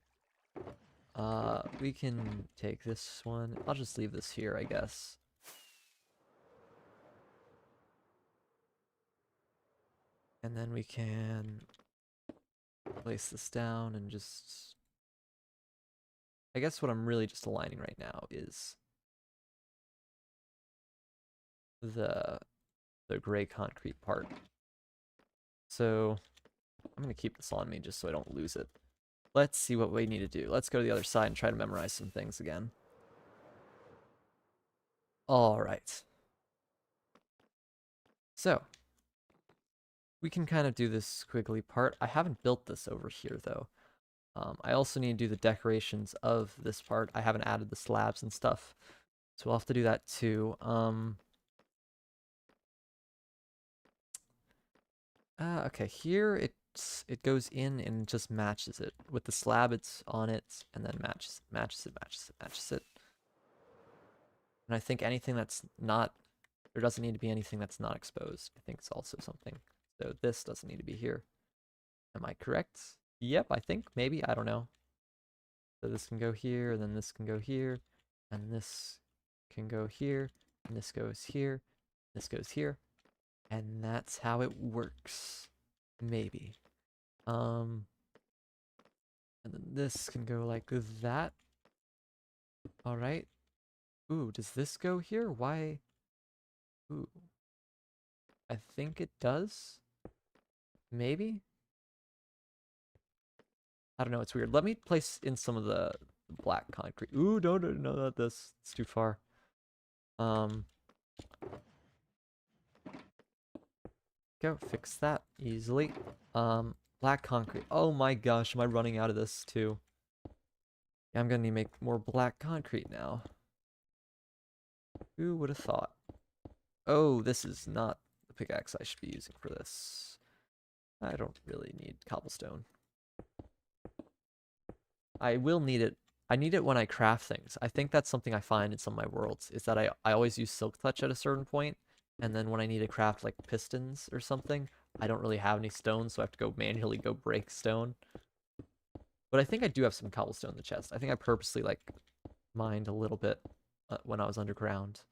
We can take this one. I'll just leave this here, I guess. And then we can place this down and just... I guess what I'm really just aligning right now is the gray concrete part. So I'm gonna keep this on me just so I don't lose it. Let's see what we need to do. Let's go to the other side and try to memorize some things again. All right. So, we can kind of do this squiggly part. I haven't built this over here, though. I also need to do the decorations of this part. I haven't added the slabs and stuff, so we'll have to do that too. Okay, here it goes in and just matches it. With the slab, it's on it, and then matches it. And I think anything that's not, there doesn't need to be anything that's not exposed. I think it's also something. So this doesn't need to be here. Am I correct? Yep, I think, maybe, I don't know. So this can go here, and then this can go here, and this can go here, and this goes here, this goes here, and that's how it works. Maybe. And then this can go like that. All right. Ooh, does this go here? Why? Ooh. I think it does. Maybe? I don't know, it's weird. Let me place in some of the black concrete. Ooh, no, not this. It's too far. Go, fix that easily. Black concrete. Oh my gosh, am I running out of this too? Yeah, I'm gonna need to make more black concrete now. Who would have thought? Oh, this is not the pickaxe I should be using for this. I don't really need cobblestone. I will need it. I need it when I craft things. I think that's something I find in some of my worlds, is that I always use silk touch at a certain point, and then when I need to craft like pistons or something, I don't really have any stone, so I have to go manually go break stone. But I think I do have some cobblestone in the chest. I think I purposely like mined a little bit when I was underground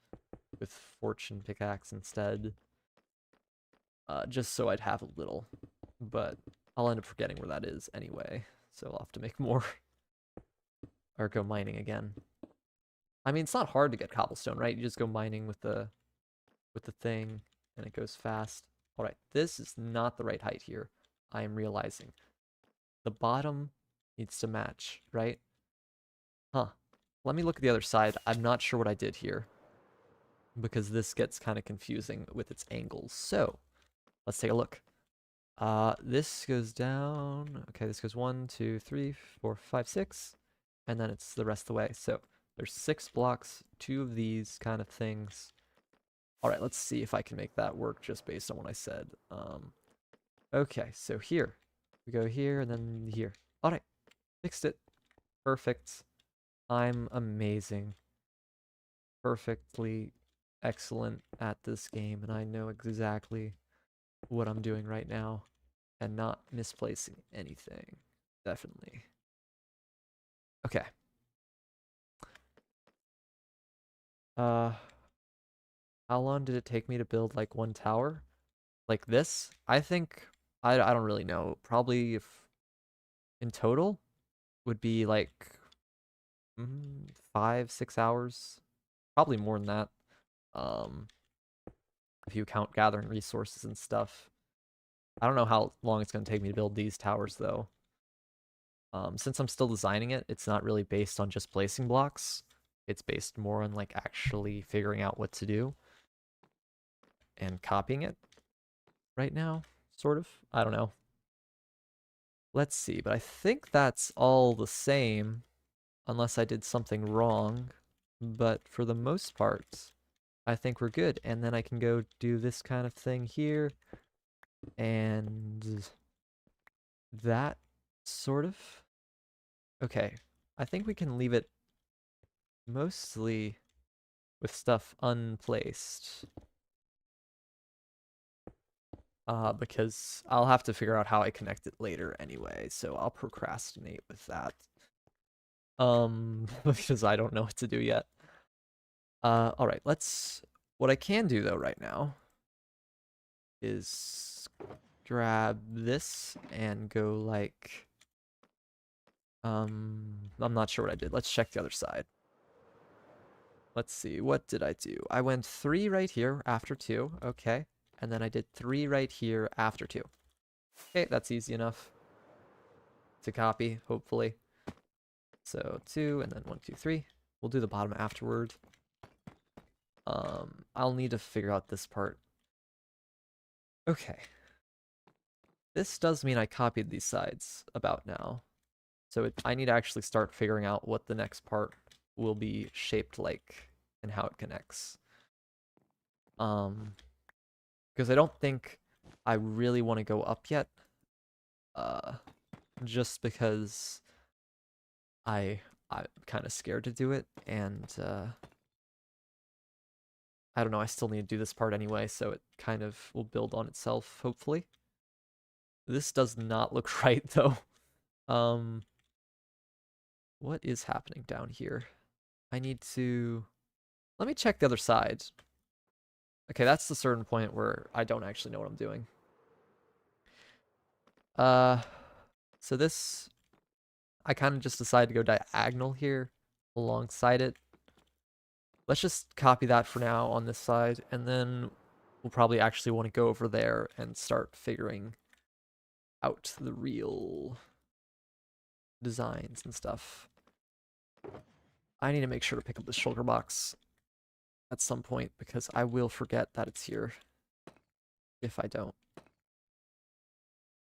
with fortune pickaxe instead, just so I'd have a little. But I'll end up forgetting where that is anyway, so I'll have to make more. Or go mining again. I mean, it's not hard to get cobblestone, right? You just go mining with the thing, and it goes fast. All right, this is not the right height here. I am realizing. The bottom needs to match, right? Huh. Let me look at the other side. I'm not sure what I did here, because this gets kind of confusing with its angles. So, let's take a look. This goes down. Okay, this goes 1, 2, 3, 4, 5, 6. And then it's the rest of the way. So there's 6 blocks, 2 of these kind of things. All right, let's see if I can make that work just based on what I said. Okay, so here. We go here and then here. All right, fixed it. Perfect. I'm amazing. Perfectly excellent at this game, and I know exactly what I'm doing right now and not misplacing anything. Definitely. Okay. How long did it take me to build like one tower? Like this? I think I don't really know. Probably if in total would be like 5, 6 hours. Probably more than that. Um if you count gathering resources and stuff. I don't know how long it's gonna take me to build these towers though. Since I'm still designing it, it's not really based on just placing blocks. It's based more on like actually figuring out what to do and copying it right now, sort of. I don't know. Let's see, but I think that's all the same, unless I did something wrong. But for the most part, I think we're good. And then I can go do this kind of thing here, and that, sort of. Okay, I think we can leave it mostly with stuff unplaced. Because I'll have to figure out how I connect it later anyway, so I'll procrastinate with that. Because I don't know what to do yet. All right, what I can do though right now is grab this and go like, I'm not sure what I did. Let's check the other side. Let's see, what did I do? I went 3 right here after 2, okay. And then I did 3 right here after 2. Okay, that's easy enough to copy, hopefully. So 2, and then 1, 2, 3. We'll do the bottom afterward. I'll need to figure out this part. Okay. This does mean I copied these sides about now. So I need to actually start figuring out what the next part will be shaped like and how it connects. Because I don't think I really want to go up yet. Just because I'm kind of scared to do it, and I don't know, I still need to do this part anyway, so it kind of will build on itself, hopefully. This does not look right, though. What is happening down here? I need to... Let me check the other side. Okay, that's the certain point where I don't actually know what I'm doing. So this... I kind of just decided to go diagonal here alongside it. Let's just copy that for now on this side, and then we'll probably actually want to go over there and start figuring out the real designs and stuff. I need to make sure to pick up the shulker box at some point because I will forget that it's here if I don't.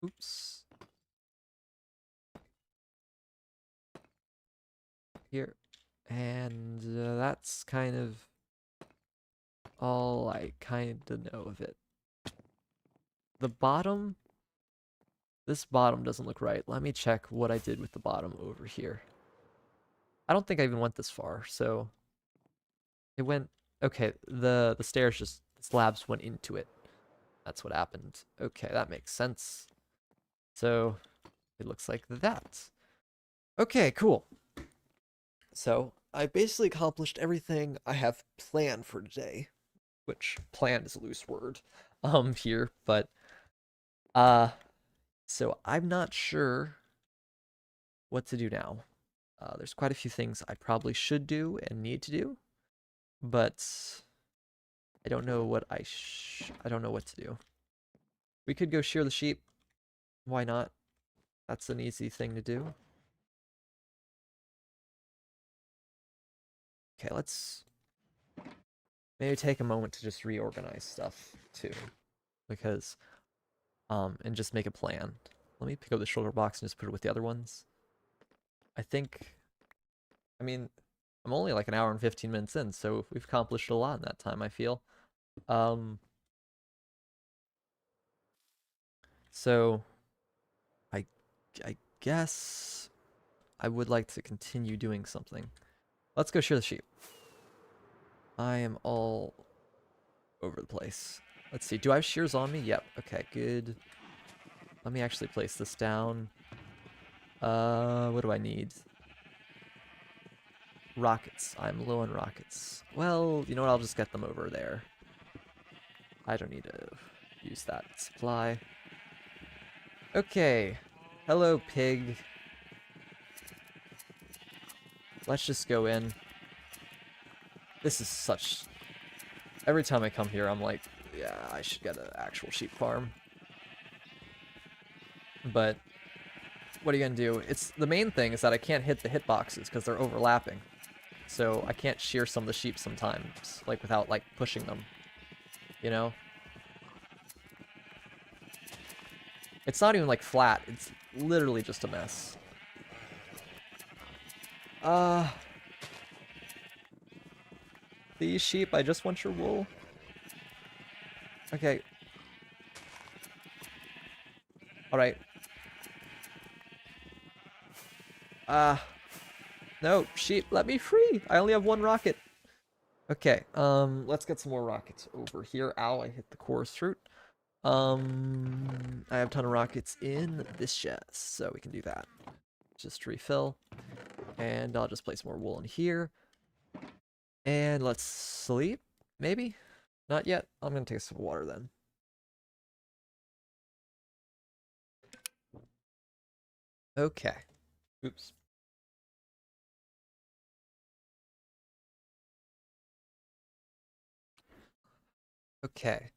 Oops. Here. And that's kind of all I kind of know of it. The bottom, this bottom doesn't look right. Let me check what I did with the bottom over here. I don't think I even went this far, so it went, okay, the stairs just, the slabs went into it. That's what happened. Okay, that makes sense. So it looks like that. Okay, cool. So I basically accomplished everything I have planned for today, which plan is a loose word here, but so I'm not sure what to do now. There's quite a few things I probably should do and need to do, but I don't know what I don't know what to do. We could go shear the sheep. Why not? That's an easy thing to do. Okay, let's maybe take a moment to just reorganize stuff too, because and just make a plan. Let me pick up the shulker box and just put it with the other ones. I think, I mean, I'm only like an hour and 15 minutes in, so we've accomplished a lot in that time, I feel. So I I guess I would like to continue doing something. Let's go shear the sheep. I am all over the place. Let's see, do I have shears on me? Yep, okay, good. Let me actually place this down. What do I need? Rockets. I'm low on rockets. Well, you know what? I'll just get them over there. I don't need to use that supply. Okay. Hello, pig. Let's just go in. This is such... Every time I come here, I'm like, yeah, I should get an actual sheep farm. But what are you gonna do? It's the main thing is that I can't hit the hitboxes because they're overlapping. So I can't shear some of the sheep sometimes, like without like pushing them. You know? It's not even like flat, it's literally just a mess. These sheep, I just want your wool. Okay. Alright. No, sheep, let me free! I only have one rocket. Okay, let's get some more rockets over here. Ow, I hit the chorus fruit. I have a ton of rockets in this chest, so we can do that. Just refill. And I'll just place more wool in here. And let's sleep, maybe? Not yet. I'm gonna take a sip of water then. Okay. Oops. Okay.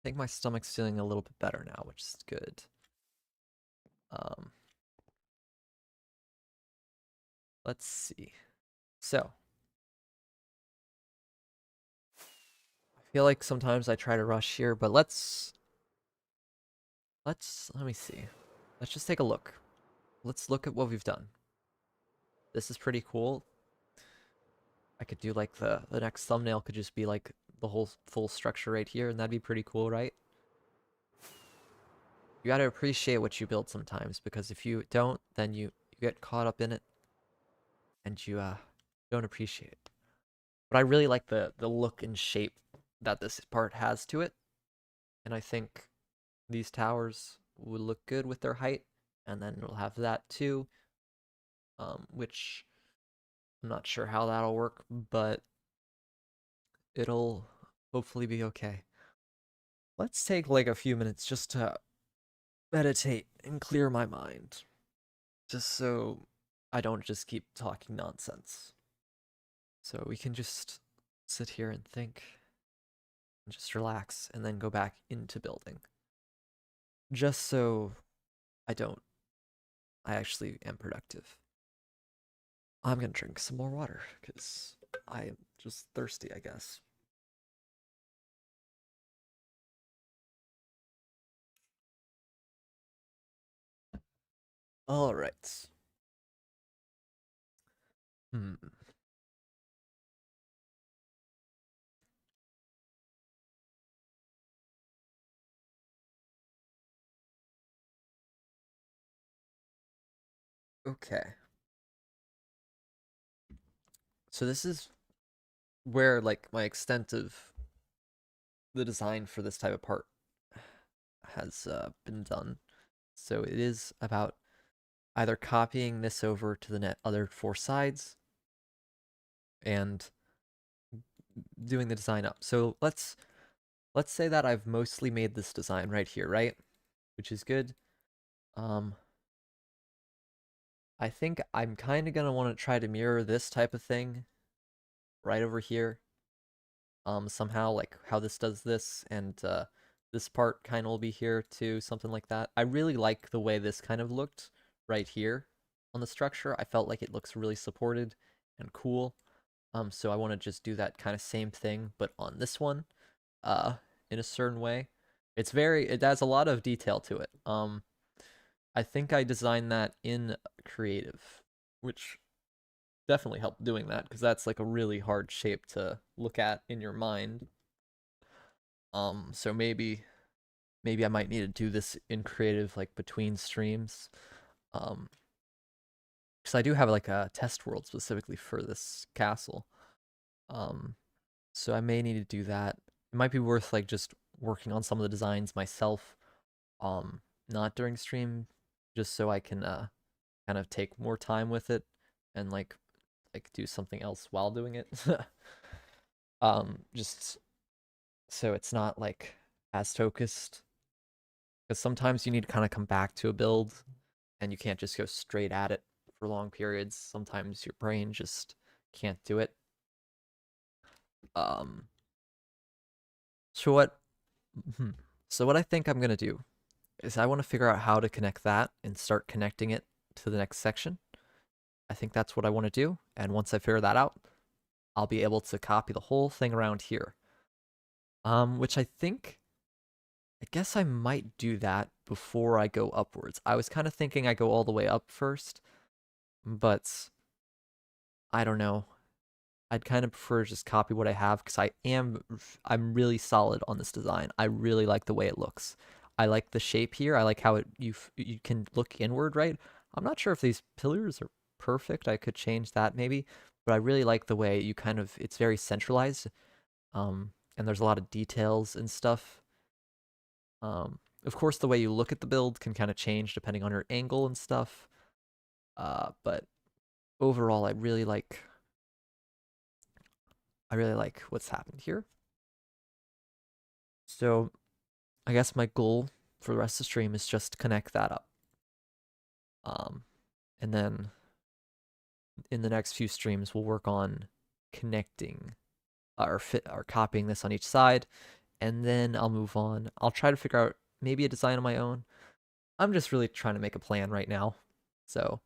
think my stomach's feeling a little bit better now, which is good. Let's see. So, I feel like sometimes I try to rush here, but let me see. Let's just take a look. Let's look at what we've done. This is pretty cool. I could do like the next thumbnail could just be like the whole full structure right here, and that'd be pretty cool, right? You gotta appreciate what you build sometimes, because if you don't, then you get caught up in it and you don't appreciate it. But I really like the look and shape that this part has to it, and I think these towers would look good with their height, and then it'll have that too, which I'm not sure how that'll work, but it'll hopefully be okay. Let's take like a few minutes just to meditate and clear my mind, just so I don't just keep talking nonsense. So we can just sit here and think and just relax and then go back into building. Just so I actually am productive. I'm gonna drink some more water because I am just thirsty, I guess. All right. Hmm. Okay. So this is where like my extent of the design for this type of part has been done. So it is about either copying this over to the other four sides and doing the design up. So let's say that I've mostly made this design right here, right? Which is good. I think I'm kind of gonna want to try to mirror this type of thing right over here. Somehow like how this does this, and this part kind of will be here too, something like that. I really like the way this kind of looked right here on the structure. I felt like it looks really supported and cool. So I want to just do that kind of same thing, but on this one, in a certain way. It has a lot of detail to it. I think I designed that in Creative, which definitely helped doing that because that's like a really hard shape to look at in your mind. So maybe I might need to do this in Creative like between streams. Because I do have like a test world specifically for this castle. Um, so I may need to do that. It might be worth like just working on some of the designs myself, not during stream, just so I can kind of take more time with it and like do something else while doing it. Just so it's not like as focused, because sometimes you need to kind of come back to a build and you can't just go straight at it for long periods. Sometimes your brain just can't do it. Um, so what? So what I think I'm gonna do is I want to figure out how to connect that and start connecting it to the next section. I think that's what I want to do, and once I figure that out, I'll be able to copy the whole thing around here. Which I guess I might do that before I go upwards. I was kind of thinking I go all the way up first, but I don't know. I'd kind of prefer to just copy what I have because I'm really solid on this design. I really like the way it looks. I like the shape here. I like how you can look inward, right? I'm not sure if these pillars are perfect. I could change that maybe, but I really like the way it's very centralized. And there's a lot of details and stuff. Of course, the way you look at the build can kind of change depending on your angle and stuff. But overall, I really like what's happened here. So I guess my goal for the rest of the stream is just to connect that up. And then in the next few streams, we'll work on connecting or copying this on each side and then I'll move on. I'll try to figure out maybe a design on my own. I'm just really trying to make a plan right now. So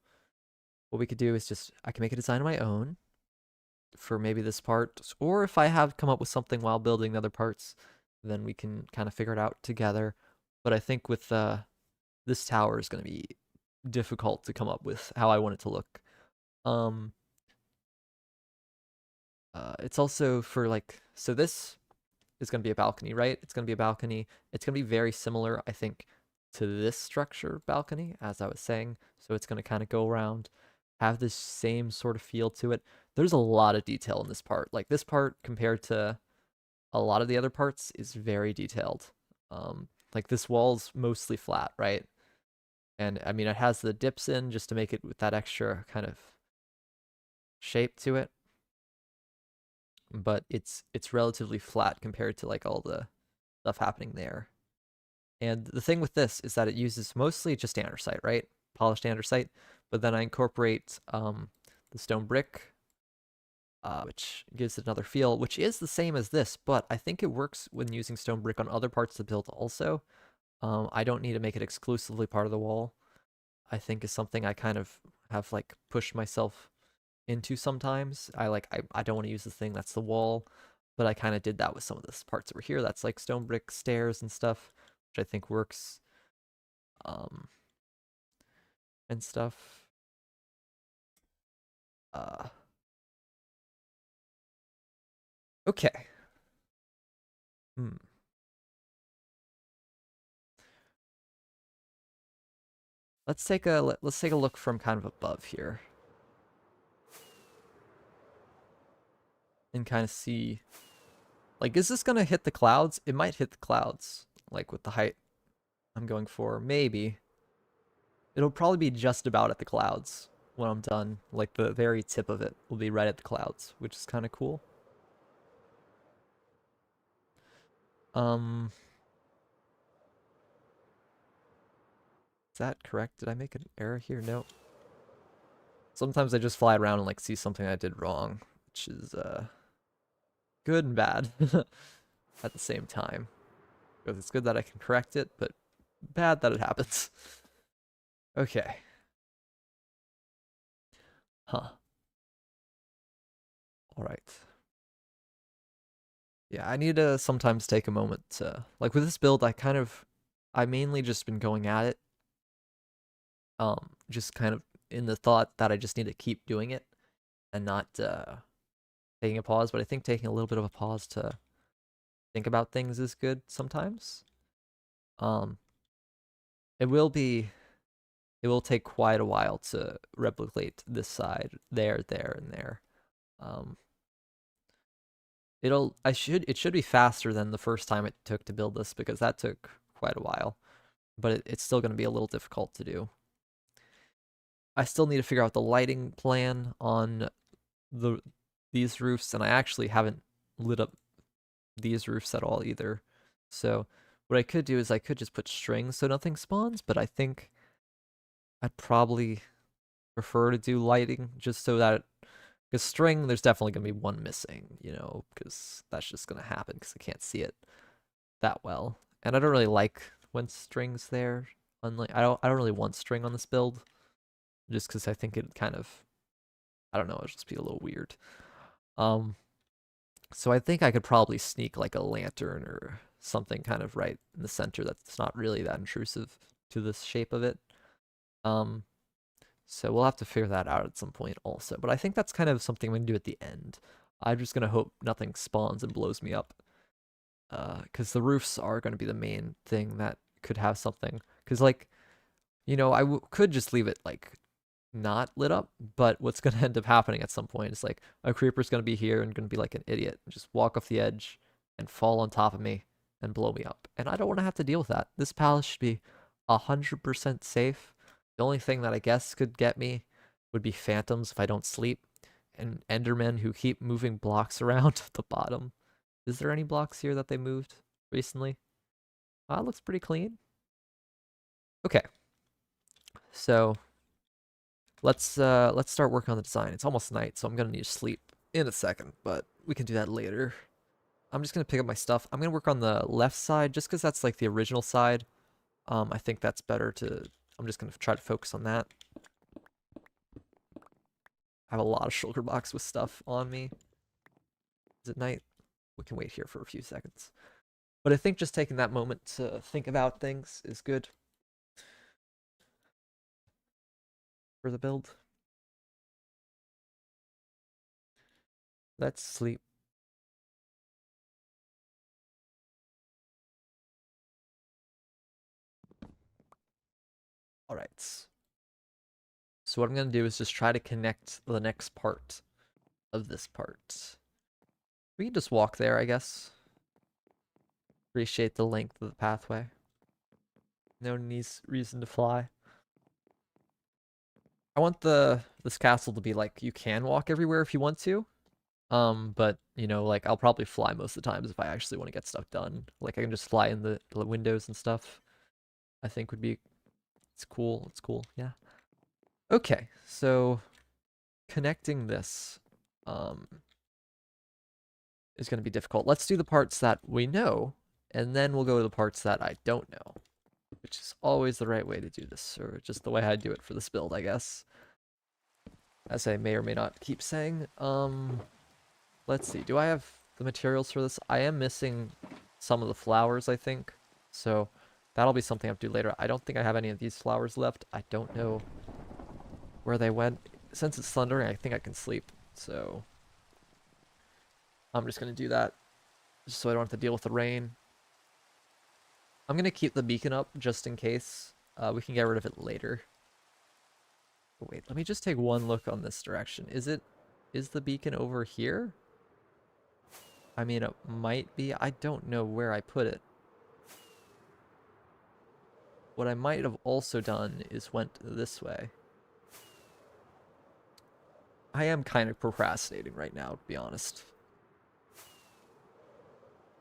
what we could do is just, I can make a design of my own for maybe this part, or if I have come up with something while building the other parts, then we can kind of figure it out together. But I think with this tower is going to be difficult to come up with how I want it to look. Um, it's also for like, so this is going to be a balcony, right? It's going to be a balcony. It's going to be very similar, I think, to this structure balcony, as I was saying. So it's going to kind of go around, have this same sort of feel to it. There's a lot of detail in this part. Like this part compared to a lot of the other parts is very detailed. Like this wall's mostly flat, right? And I mean, it has the dips in just to make it with that extra kind of shape to it. But it's relatively flat compared to like all the stuff happening there. And the thing with this is that it uses mostly just andesite, right? Polished andesite. But then I incorporate the stone brick, which gives it another feel, which is the same as this, but I think it works when using stone brick on other parts of the build also. I don't need to make it exclusively part of the wall. I think is something I kind of have like pushed myself into sometimes. I don't want to use the thing that's the wall, but I kind of did that with some of the parts over here. That's like stone brick stairs and stuff, which I think works. And stuff. Okay. Hmm. Let's take a look from kind of above here and kind of see, like, is this gonna hit the clouds? It might hit the clouds, like with the height I'm going for. Maybe it'll probably be just about at the clouds when I'm done. Like the very tip of it will be right at the clouds, which is kind of cool. Um, is that correct? Did I make an error here? No. Sometimes I just fly around and like see something I did wrong, which is good and bad at the same time. Because it's good that I can correct it, but bad that it happens. Okay. Huh. All right. Yeah, I need to sometimes take a moment to, like with this build, I mainly just been going at it. Just kind of in the thought that I just need to keep doing it and not taking a pause. But I think taking a little bit of a pause to think about things is good sometimes. Um, it will take quite a while to replicate this side, there, and there. Um, it should be faster than the first time it took to build this because that took quite a while, but it's still going to be a little difficult to do. I still need to figure out the lighting plan on these roofs, and I actually haven't lit up these roofs at all either. So what I could do is I could just put strings so nothing spawns, but I think I'd probably prefer to do lighting just so that, because string, there's definitely going to be one missing, you know, because that's just going to happen because I can't see it that well. And I don't really like when string's there. Unlike I don't really want string on this build, just because I think it kind of, I don't know, it'll just be a little weird. So I think I could probably sneak like a lantern or something kind of right in the center that's not really that intrusive to the shape of it. So we'll have to figure that out at some point also. But I think that's kind of something we can do at the end. I'm just gonna hope nothing spawns and blows me up. Because the roofs are gonna be the main thing that could have something. Because like, you know, could just leave it like not lit up, but what's gonna end up happening at some point is like a creeper's gonna be here and gonna be like an idiot and just walk off the edge and fall on top of me and blow me up. And I don't want to have to deal with that. This palace should be 100% safe. The only thing that I guess could get me would be phantoms if I don't sleep, and endermen who keep moving blocks around at the bottom. Is there any blocks here that they moved recently? It looks pretty clean. Okay. So let's start working on the design. It's almost night, so I'm gonna need to sleep in a second, but we can do that later. I'm just gonna pick up my stuff. I'm gonna work on the left side just because that's like the original side. I think that's better to. I'm just gonna try to focus on that. I have a lot of shulker box with stuff on me. Is it night? We can wait here for a few seconds. But I think just taking that moment to think about things is good for the build. Let's sleep. All right. So what I'm going to do is just try to connect the next part of this part. We can just walk there, I guess. Appreciate the length of the pathway. No reason to fly. I want this castle to be like you can walk everywhere if you want to. But you know, like I'll probably fly most of the times if I actually want to get stuff done. Like I can just fly in the windows and stuff. I think would be it's cool. It's cool. Yeah. Okay, so connecting this is going to be difficult. Let's do the parts that we know, and then we'll go to the parts that I don't know, which is always the right way to do this, or just the way I do it for this build, I guess. As I may or may not keep saying. Let's see. Do I have the materials for this? I am missing some of the flowers, I think. So that'll be something I have to do later. I don't think I have any of these flowers left. I don't know where they went. Since it's thundering, I think I can sleep. So I'm just going to do that just so I don't have to deal with the rain. I'm going to keep the beacon up just in case. We can get rid of it later. Wait, let me just take one look on this direction. Is the beacon over here? I mean, it might be. I don't know where I put it. What I might have also done is went this way. I am kind of procrastinating right now, to be honest.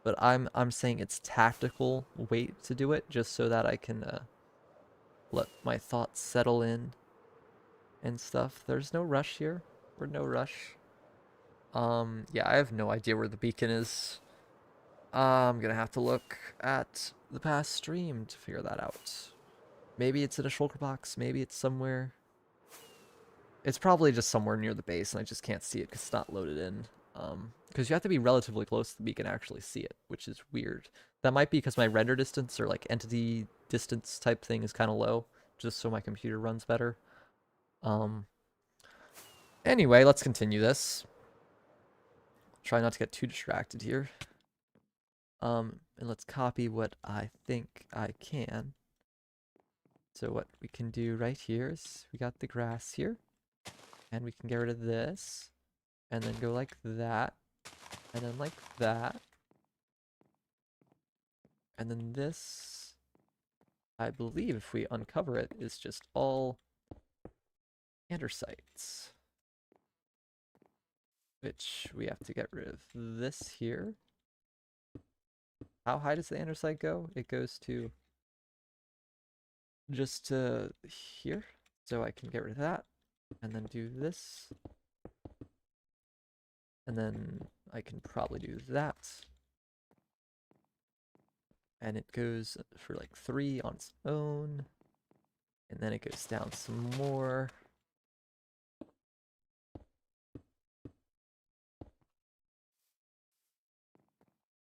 But I'm saying it's tactical wait to do it, just so that I can let my thoughts settle in and stuff. There's no rush here. We're no rush. Yeah, I have no idea where the beacon is. I'm gonna have to look at the past stream to figure that out. Maybe it's in a shulker box. Maybe it's somewhere. It's probably just somewhere near the base, and I just can't see it because it's not loaded in. Because you have to be relatively close to the beacon to actually see it, which is weird. That might be because my render distance or like entity distance type thing is kind of low, just so my computer runs better. Anyway, let's continue this. Try not to get too distracted here. And let's copy what I think I can. So what we can do right here is we got the grass here, and we can get rid of this, and then go like that, and then like that, and then this, I believe if we uncover it, is just all andesites, which we have to get rid of this here. How high does the andesite go? It goes to just to here, so I can get rid of that, and then do this, and then I can probably do that. And it goes for like 3 on its own. And then it goes down some more.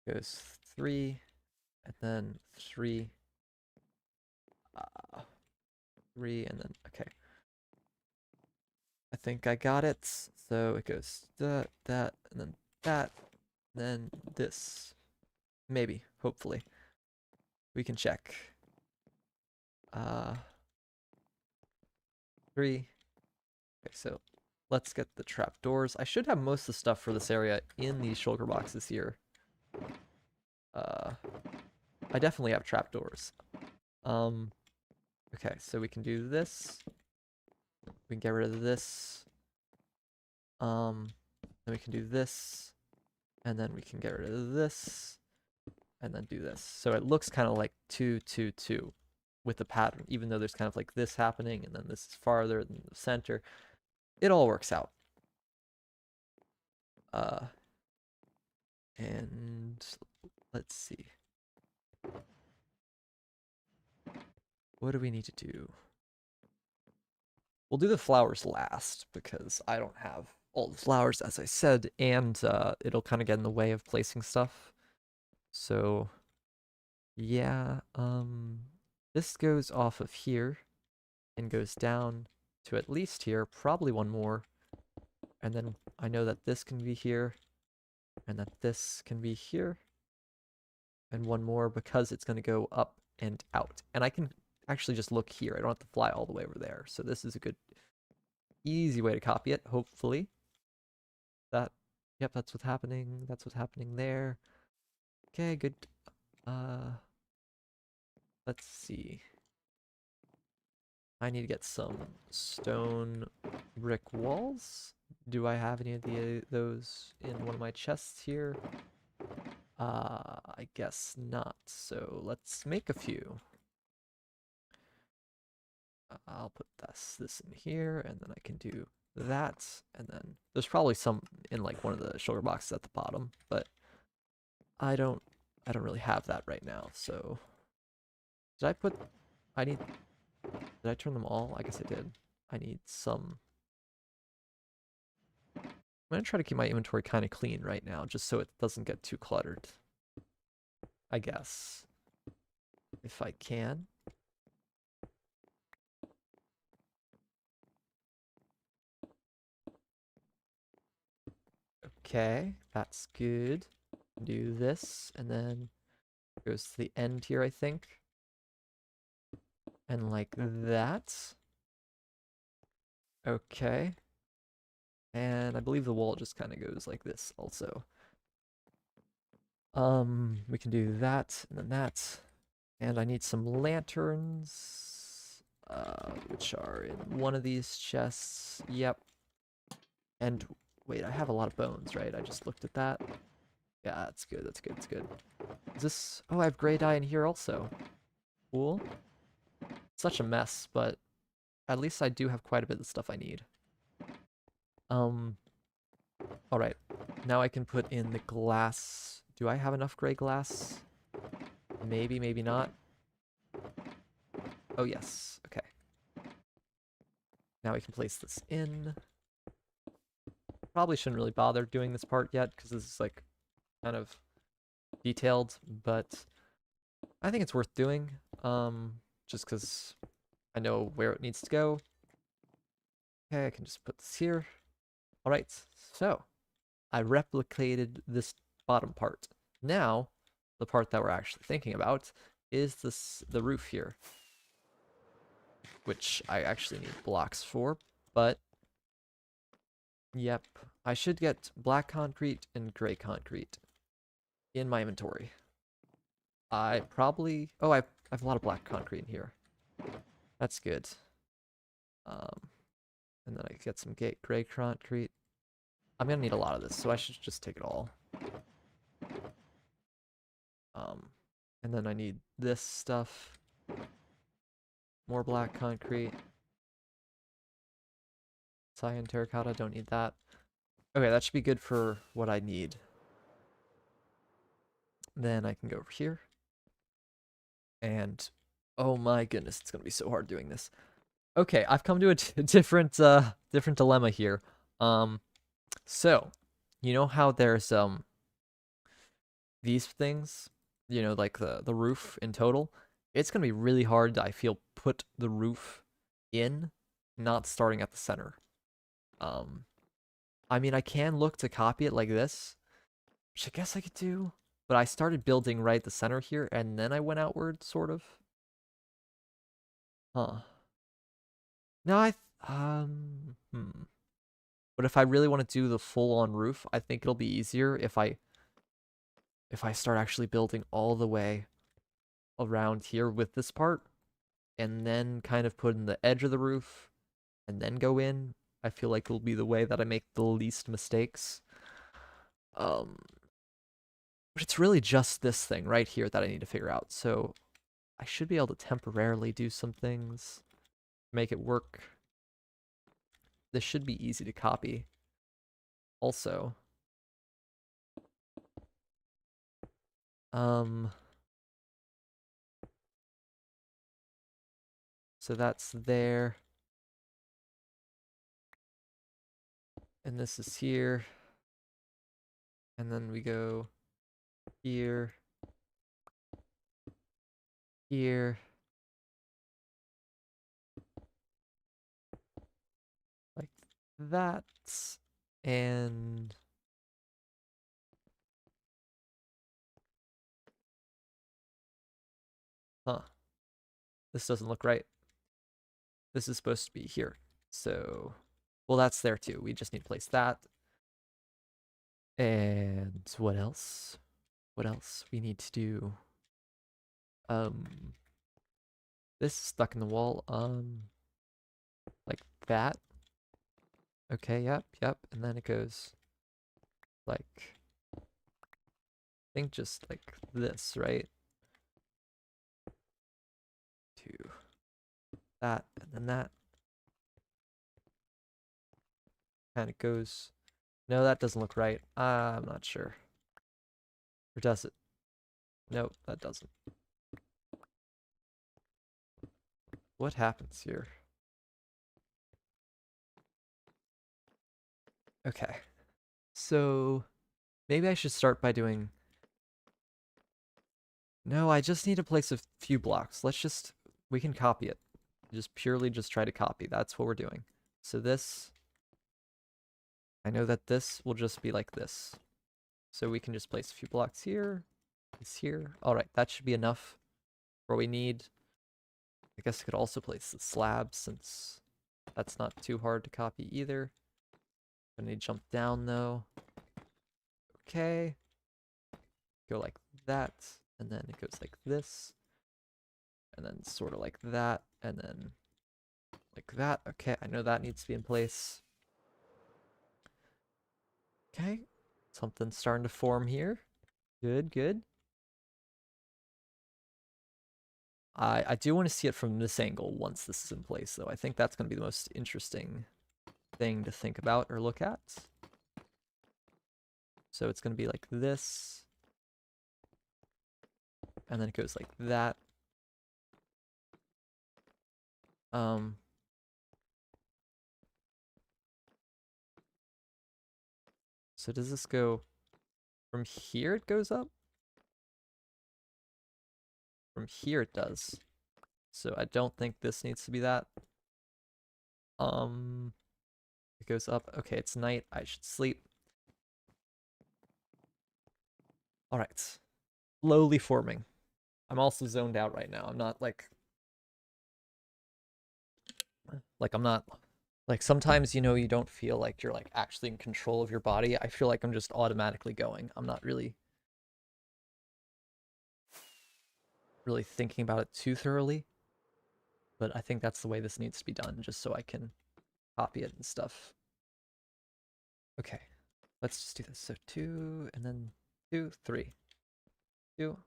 Goes 3, and then 3. 3, and then, okay. I think I got it. So it goes that, and then that, then this. Maybe, hopefully. We can check. 3. Okay, so let's get the trapdoors. I should have most of the stuff for this area in these shulker boxes here. I definitely have trapdoors. Okay, so we can do this. We can get rid of this. Then we can do this. And then we can get rid of this. And then do this. So it looks kind of like 2, 2, 2 with the pattern, even though there's kind of like this happening, and then this is farther than the center. It all works out. And let's see. What do we need to do? We'll do the flowers last because I don't have all the flowers, as I said, and it'll kind of get in the way of placing stuff. So, yeah, this goes off of here and goes down to at least here, probably one more. And then I know that this can be here and that this can be here and one more because it's going to go up and out. And I can actually just look here. I don't have to fly all the way over there. So this is a good, easy way to copy it, hopefully. Yep, that's what's happening. That's what's happening there. Okay, good. Let's see. I need to get some stone brick walls. Do I have any of those in one of my chests here? I guess not. So let's make a few. I'll put this in here, and then I can do that, and then there's probably some in like one of the sugar boxes at the bottom, but I don't really have that right now. So did I turn them all? I guess I did. I need some. I'm gonna try to keep my inventory kind of clean right now, just so it doesn't get too cluttered. I guess. If I can. Okay, that's good. Do this, and then goes to the end here, I think. And like that. Okay. And I believe the wall just kind of goes like this also. We can do that, and then that. And I need some lanterns, which are in one of these chests. Yep. And wait, I have a lot of bones, right? I just looked at that. Yeah, that's good, that's good, that's good. Is this... Oh, I have gray dye in here also. Cool. Such a mess, but at least I do have quite a bit of stuff I need. Alright. Now I can put in the glass. Do I have enough gray glass? Maybe, maybe not. Oh, yes. Okay. Now we can place this in. Probably shouldn't really bother doing this part yet, because this is, like, kind of detailed, but I think it's worth doing, just because I know where it needs to go. Okay, I can just put this here. Alright, so I replicated this bottom part. Now, the part that we're actually thinking about is the roof here, which I actually need blocks for, but yep, I should get black concrete and gray concrete in my inventory. I probably... Oh, I have a lot of black concrete in here. That's good. And then I get some gray concrete. I'm gonna need a lot of this, so I should just take it all. And then I need this stuff. More black concrete. Cyan terracotta, don't need that. Okay, that should be good for what I need. Then I can go over here. And oh my goodness, it's gonna be so hard doing this. Okay, I've come to a different dilemma here. So you know how there's these things, you know, like the roof in total. It's gonna be really hard to, I feel, put the roof in, not starting at the center. I mean, I can look to copy it like this, which I guess I could do, but I started building right at the center here, and then I went outward, sort of. Huh. No, But if I really want to do the full-on roof, I think it'll be easier if I start actually building all the way around here with this part, and then kind of put in the edge of the roof, and then go in. I feel like it'll be the way that I make the least mistakes. But it's really just this thing right here that I need to figure out. So I should be able to temporarily do some things, make it work. This should be easy to copy. Also, So that's there. And this is here. And then we go here, here, like that. And huh, this doesn't look right. This is supposed to be here. So, well, that's there too. We just need to place that. And what else? What else we need to do? This is stuck in the wall. Like that. Okay, yep. And then it goes like, I think just like this, right? To that, and then that. Kind of goes. No, that doesn't look right. I'm not sure. Or does it? Nope, that doesn't. What happens here? Okay. So maybe I should start by doing... No, I just need to place a few blocks. We can copy it. Just purely just try to copy. That's what we're doing. So this, I know that this will just be like this. So we can just place a few blocks here, this here. All right, that should be enough for what we need. I guess I could also place the slab since that's not too hard to copy either. I need to jump down though. Okay. Go like that, and then it goes like this, and then sort of like that, and then like that. Okay, I know that needs to be in place. Okay, something's starting to form here. Good. I do want to see it from this angle once this is in place, though. I think that's going to be the most interesting thing to think about or look at. So it's going to be like this, and then it goes like that. So does this go from here? It goes up? From here it does. So I don't think this needs to be that. It goes up. Okay, it's night. I should sleep. All right. Slowly forming. I'm also zoned out right now. I'm not like I'm not like sometimes you don't feel like you're like actually in control of your body. I feel like I'm just automatically going. I'm not really thinking about it too thoroughly. But I think that's the way this needs to be done, just so I can copy it and stuff. Okay, let's just do this. So 2, and then 2, 3. 2,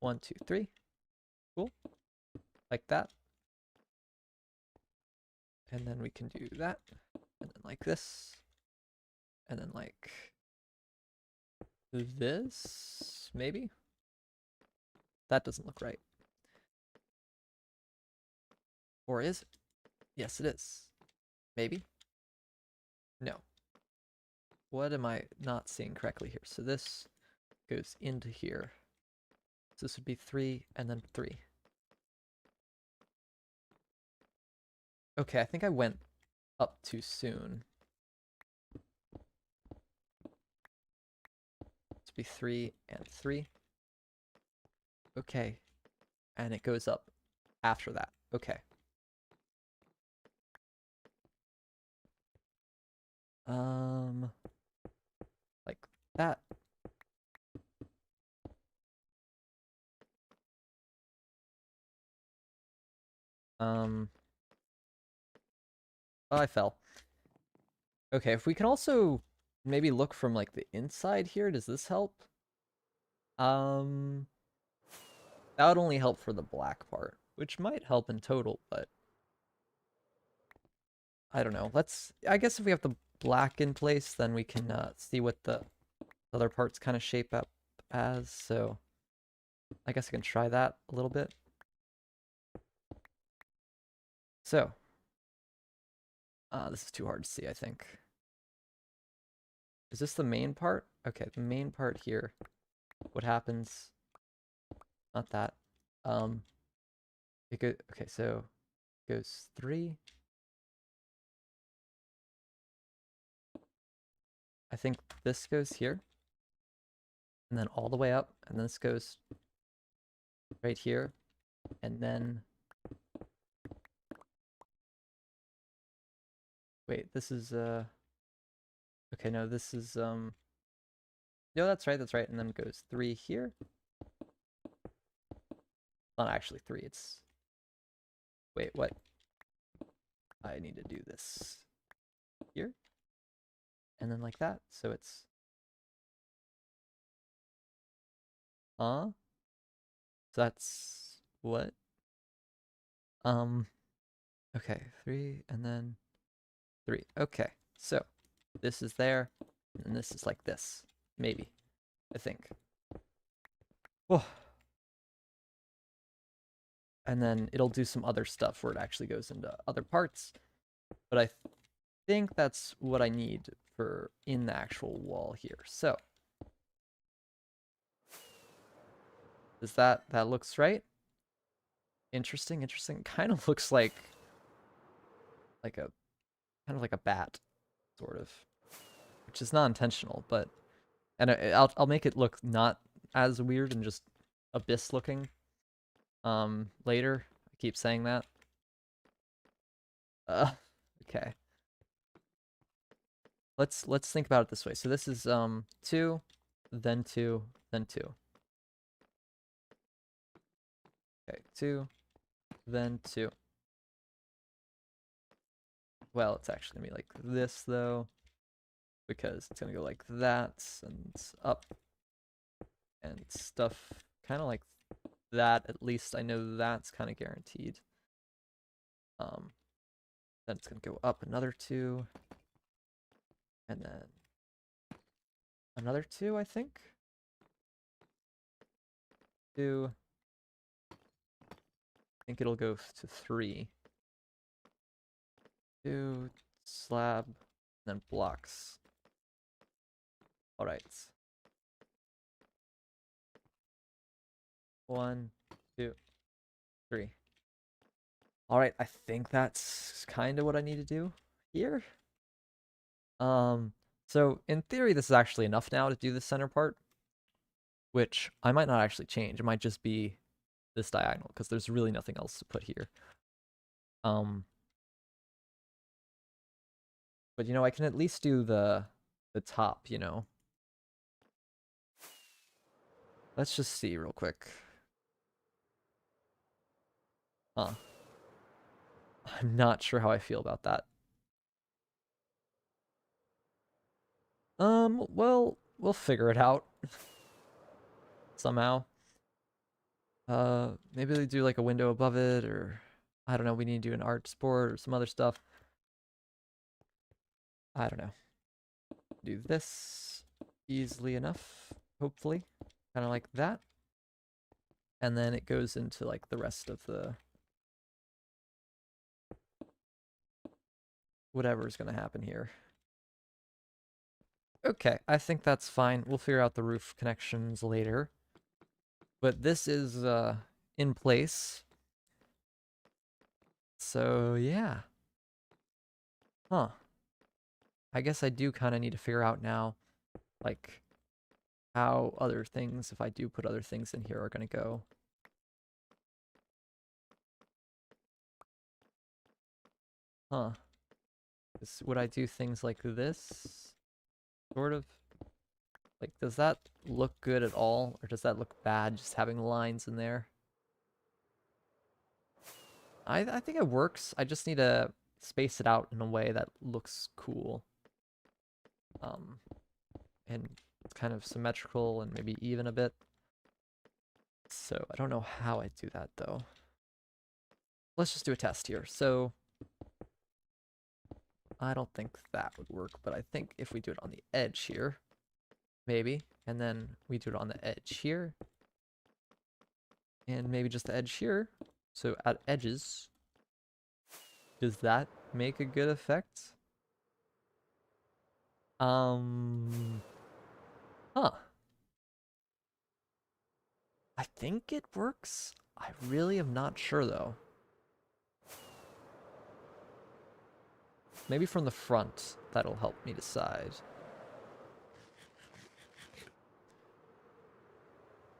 1, 2, 3. Cool. Like that. And then we can do that. And then like this. And then like this, maybe? That doesn't look right. Or is it? Yes, it is. Maybe? No. What am I not seeing correctly here? So this goes into here. So this would be 3 and then 3. Okay, I think I went up too soon. This would be 3 and 3. Okay. And it goes up after that. Okay. Like that. Oh, I fell. Okay, if we can also maybe look from like the inside here, does this help? That would only help for the black part, which might help in total, but I don't know. I guess if we have the black in place, then we can see what the other parts kind of shape up as, so I guess I can try that a little bit. So, this is too hard to see, I think. Is this the main part? Okay, the main part here. What happens? Not that. Okay, so it goes 3. I think this goes here. And then all the way up, and this goes right here. And then wait, this is okay, no, this is no, that's right, and then it goes 3 here. Not actually 3, it's wait, what? I need to do this here. And then like that. So it's so that's what? Okay, 3 and then 3. Okay. So this is there, and this is like this. Maybe. I think. Oh. And then it'll do some other stuff where it actually goes into other parts. But I think that's what I need for in the actual wall here. So does that looks right? Interesting. Kind of looks like a kind of like a bat, sort of, which is not intentional, but and I'll make it look not as weird and just abyss looking later. I keep saying that. Okay. Let's think about it this way. So this is 2, then 2, then 2. Okay, 2, then 2. Well, it's actually gonna be like this though, because it's gonna go like that and up and stuff kind of like that. At least I know that's kind of guaranteed. Then it's gonna go up another 2, and then another 2, I think. 2. I think it'll go to 3. 2, slab, then blocks. All right. 1, 2, 3. All right, I think that's kind of what I need to do here. So in theory, this is actually enough now to do the center part, which I might not actually change. It might just be this diagonal because there's really nothing else to put here. But you know, I can at least do the top, you know. Let's just see real quick. I'm not sure how I feel about that. Well, we'll figure it out somehow. Maybe they do like a window above it, or I don't know, we need to do an art sport or some other stuff. I don't know. Do this easily enough, hopefully. Kind of like that. And then it goes into like the rest of the whatever's gonna happen here. Okay, I think that's fine. We'll figure out the roof connections later. But this is in place. So yeah. Huh. I guess I do kind of need to figure out now, like, how other things, if I do put other things in here, are going to go. Huh. Would I do things like this? Sort of? Like, does that look good at all? Or does that look bad, just having lines in there? I think it works. I just need to space it out in a way that looks cool. And it's kind of symmetrical and maybe even a bit. So I don't know how I do that though. Let's just do a test here. So I don't think that would work, but I think if we do it on the edge here, maybe, And then we do it on the edge here. And maybe just the edge here. So at edges, does that make a good effect? Huh. I think it works. I really am not sure though. Maybe from the front, that'll help me decide.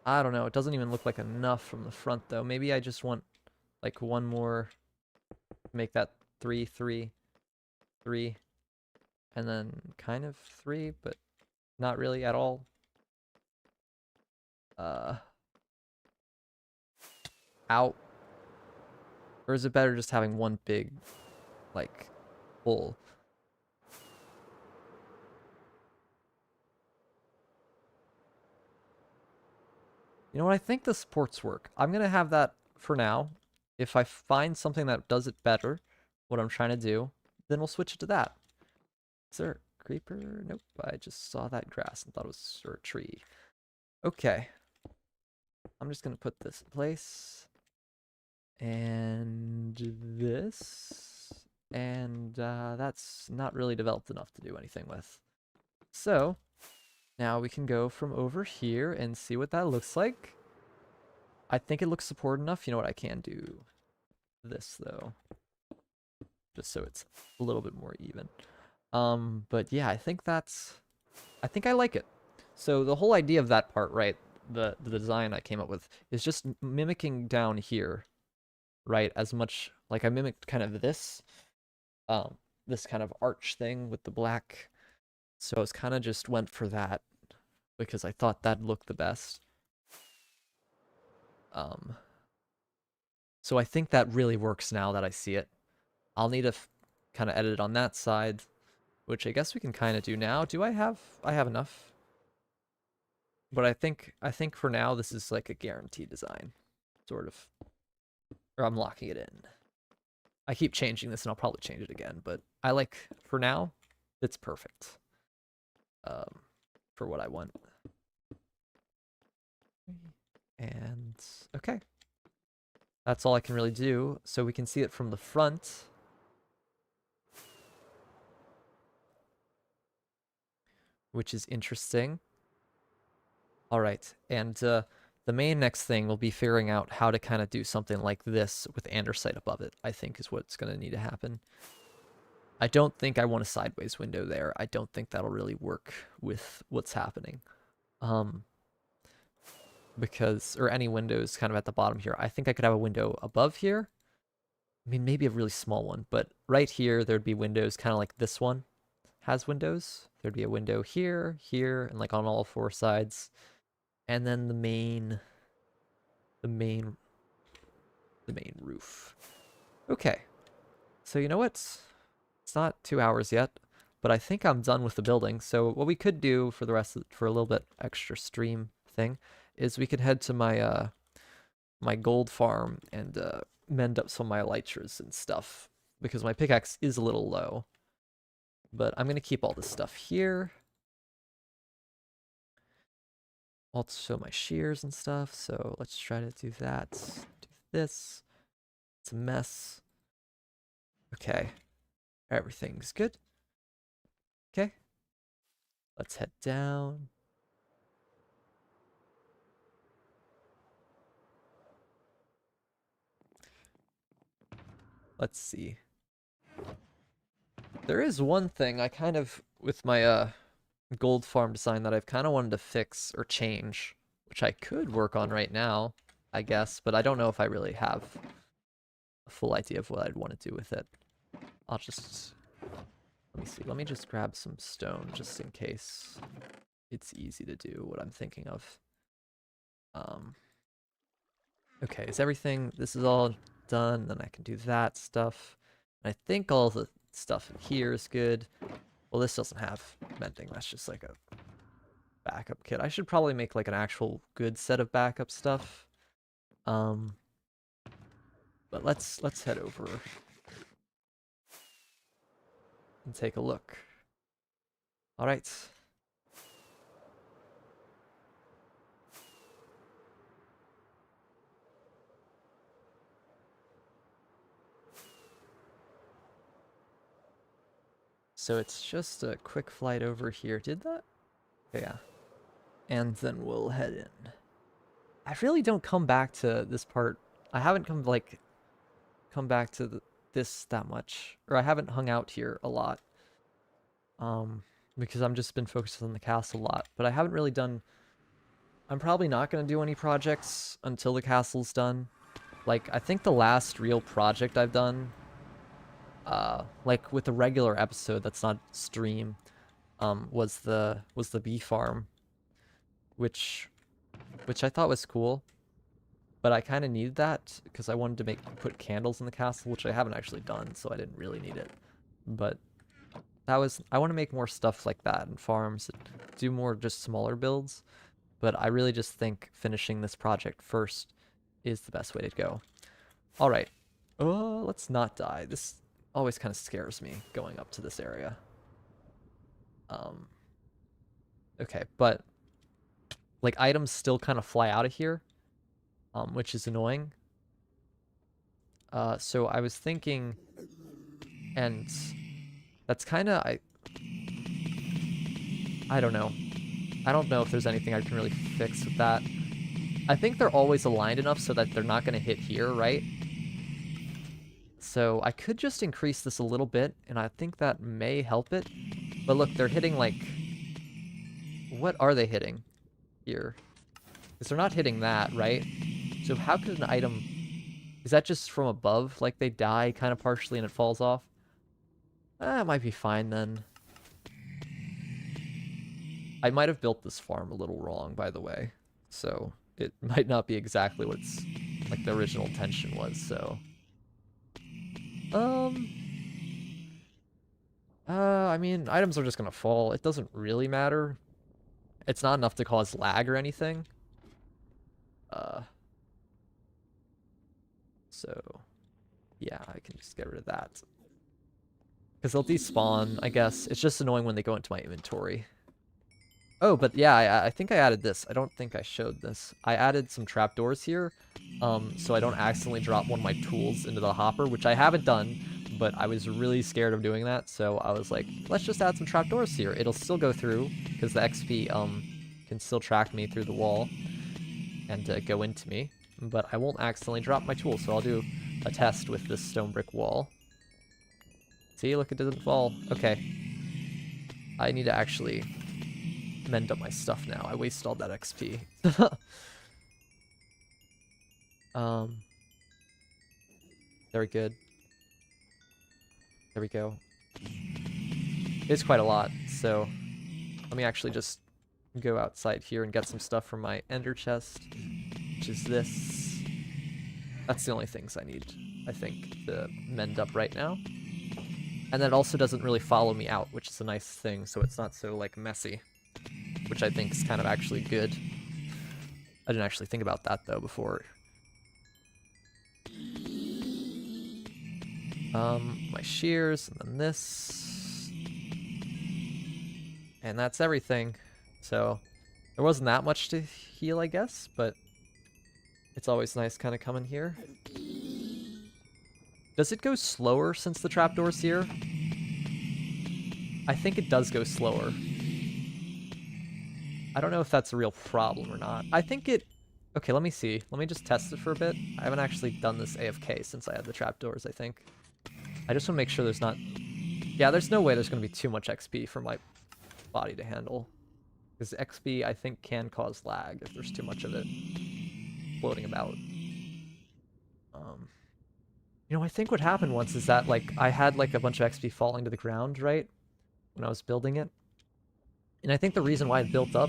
I don't know, it doesn't even look like enough from the front though. Maybe I just want like one more, make that 3, 3, 3, and then kind of 3, but not really at all. Out. Or is it better just having one big, like, hole? You know what? I think the supports work. I'm going to have that for now. If I find something that does it better, what I'm trying to do, then we'll switch it to that. Is there a creeper? Nope. I just saw that grass and thought it was a tree. Okay. I'm just going to put this in place. And this. And that's not really developed enough to do anything with. So, now we can go from over here and see what that looks like. I think it looks supported enough. You know what? I can do this, though. Just so it's a little bit more even. But yeah, I think I like it. So the whole idea of that part, right, the design I came up with, is just mimicking down here, right, as much, like I mimicked kind of this kind of arch thing with the black. So it's kind of just went for that because I thought that looked the best. So I think that really works now that I see it. I'll need to kind of edit it on that side, which I guess we can kind of do now. I have enough. But I think for now this is like a guaranteed design, sort of. Or I'm locking it in. I keep changing this and I'll probably change it again, but I like, for now, it's perfect. For what I want. And okay. That's all I can really do. So we can see it from the front. Which is interesting. All right, and the main next thing will be figuring out how to kind of do something like this with andesite above it, I think is what's going to need to happen. I don't think I want a sideways window there. I don't think that'll really work with what's happening. Because, or any windows kind of at the bottom here. I think I could have a window above here. I mean, maybe a really small one, but right here, there'd be windows kind of like this one has windows. There'd be a window here, here, and like on all 4 sides. And then the main roof. Okay. So you know what? It's not 2 hours yet, but I think I'm done with the building. So what we could do for the rest of, for a little bit extra stream thing is we could head to my my gold farm and mend up some of my elytras and stuff because my pickaxe is a little low. But I'm going to keep all this stuff here. Also my shears and stuff, so let's try to do that. Do this. It's a mess. Okay. Everything's good. Okay. Let's head down. Let's see. There is one thing I kind of, with my gold farm design that I've kind of wanted to fix or change, which I could work on right now, I guess, but I don't know if I really have a full idea of what I'd want to do with it. I'll just, let me see, let me just grab some stone just in case it's easy to do what I'm thinking of. Okay, is everything, this is all done, then I can do that stuff. I think all the stuff in here is good. Well, this doesn't have mending, that's just like a backup kit. I should probably make like an actual good set of backup stuff. But let's head over and take a look. All right. So it's just a quick flight over here. Did that? Yeah. And then we'll head in. I really don't come back to this part. I haven't come back to this that much, or I haven't hung out here a lot. Because I'm just been focused on the castle a lot, but I haven't really done. I'm probably not going to do any projects until the castle's done. Like, I think the last real project I've done, like with a regular episode that's not stream, was the bee farm, which I thought was cool, but I kind of needed that because I wanted to put candles in the castle, which I haven't actually done, so I didn't really need it. But I want to make more stuff like that and farms and do more just smaller builds. But I really just think finishing this project first is the best way to go. All right. Oh, let's not die. This always kind of scares me going up to this area. Okay, but like items still kind of fly out of here, which is annoying. So I was thinking, and that's kind of, I don't know. I don't know if there's anything I can really fix with that. I think they're always aligned enough so that they're not going to hit here, right? So I could just increase this a little bit, and I think that may help it. But look, they're hitting like... What are they hitting here? Because they're not hitting that, right? So how could an item... Is that just from above? Like they die kind of partially and it falls off? That might be fine then. I might have built this farm a little wrong, by the way. So it might not be exactly what's like the original intention was, so... I mean, items are just gonna fall. It doesn't really matter. It's not enough to cause lag or anything. So, yeah, I can just get rid of that. Because they'll despawn, I guess. It's just annoying when they go into my inventory. Oh, but yeah, I think I added this. I don't think I showed this. I added some trapdoors here, so I don't accidentally drop one of my tools into the hopper, which I haven't done, but I was really scared of doing that, so I was like, let's just add some trapdoors here. It'll still go through, because the XP can still track me through the wall and go into me, but I won't accidentally drop my tool, so I'll do a test with this stone brick wall. See, look, it doesn't fall. Okay. I need to actually mend up my stuff now. I wasted all that XP. Very good. There we go. It's quite a lot, so let me actually just go outside here and get some stuff from my ender chest, which is this. That's the only things I need, I think, to mend up right now. And then it also doesn't really follow me out, which is a nice thing, so it's not so, like, messy. Which I think is kind of actually good. I didn't actually think about that, though, before. My shears, and then this. And that's everything. So, there wasn't that much to heal, I guess, but it's always nice kind of coming here. Does it go slower since the trapdoor's here? I think it does go slower. I don't know if that's a real problem or not. I think it... Okay, let me see. Let me just test it for a bit. I haven't actually done this AFK since I had the trapdoors, I think. I just want to make sure there's not... Yeah, there's no way there's going to be too much XP for my body to handle. Because XP, I think, can cause lag if there's too much of it floating about. You know, I think what happened once is that, like, I had, like, a bunch of XP falling to the ground, right? When I was building it. And I think the reason why it built up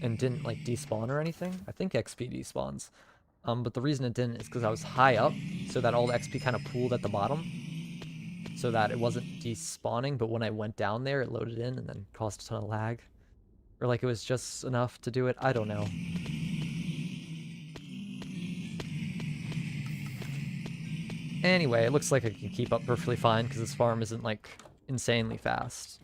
and didn't, like, despawn or anything, I think XP despawns. But the reason it didn't is because I was high up, so that all the XP kind of pooled at the bottom. So that it wasn't despawning, but when I went down there, it loaded in and then caused a ton of lag. Or, like, it was just enough to do it. I don't know. Anyway, it looks like I can keep up perfectly fine because this farm isn't, like, insanely fast.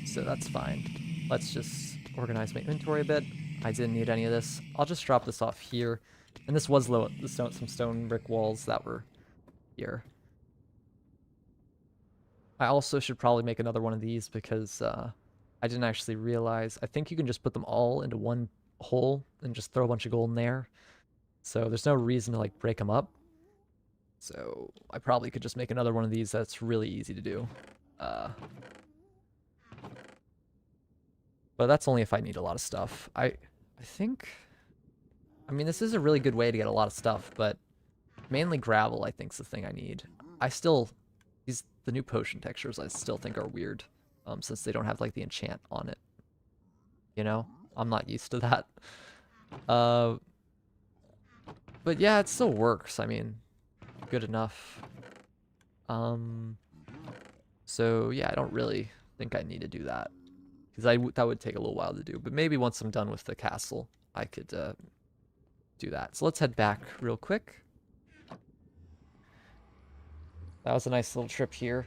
So that's fine. Let's just organize my inventory a bit. I didn't need any of this. I'll just drop this off here. And this was some stone brick walls that were here. I also should probably make another one of these because I didn't actually realize. I think you can just put them all into one hole and just throw a bunch of gold in there. So there's no reason to like break them up. So I probably could just make another one of these that's really easy to do. But that's only if I need a lot of stuff. I think, I mean, this is a really good way to get a lot of stuff, but mainly gravel I think is the thing I need. I still, the new potion textures I still think are weird, since they don't have like the enchant on it. You know, I'm not used to that. Uh, but yeah, it still works. I mean, good enough. So yeah, I don't really think I need to do that because that would take a little while to do. But maybe once I'm done with the castle, I could do that. So let's head back real quick. That was a nice little trip here.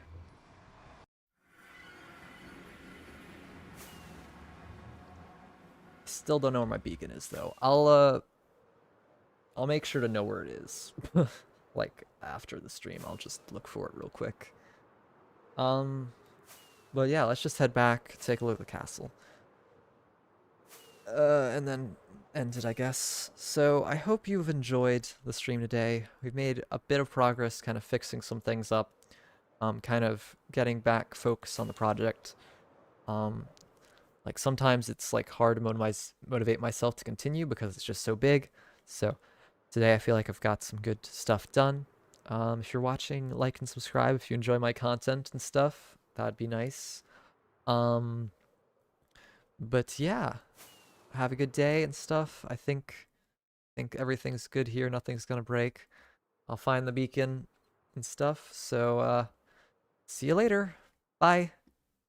Still don't know where my beacon is though. I'll make sure to know where it is. Like after the stream, I'll just look for it real quick. But yeah, let's just head back, take a look at the castle. And then end it, I guess. So I hope you've enjoyed the stream today. We've made a bit of progress kind of fixing some things up, kind of getting back focus on the project. Like sometimes it's like hard to motivate myself to continue because it's just so big. So today I feel like I've got some good stuff done. If you're watching, like and subscribe if you enjoy my content and stuff. That'd be nice. But yeah, have a good day and stuff. I think everything's good here. Nothing's gonna break. I'll find the beacon and stuff. So see you later. Bye.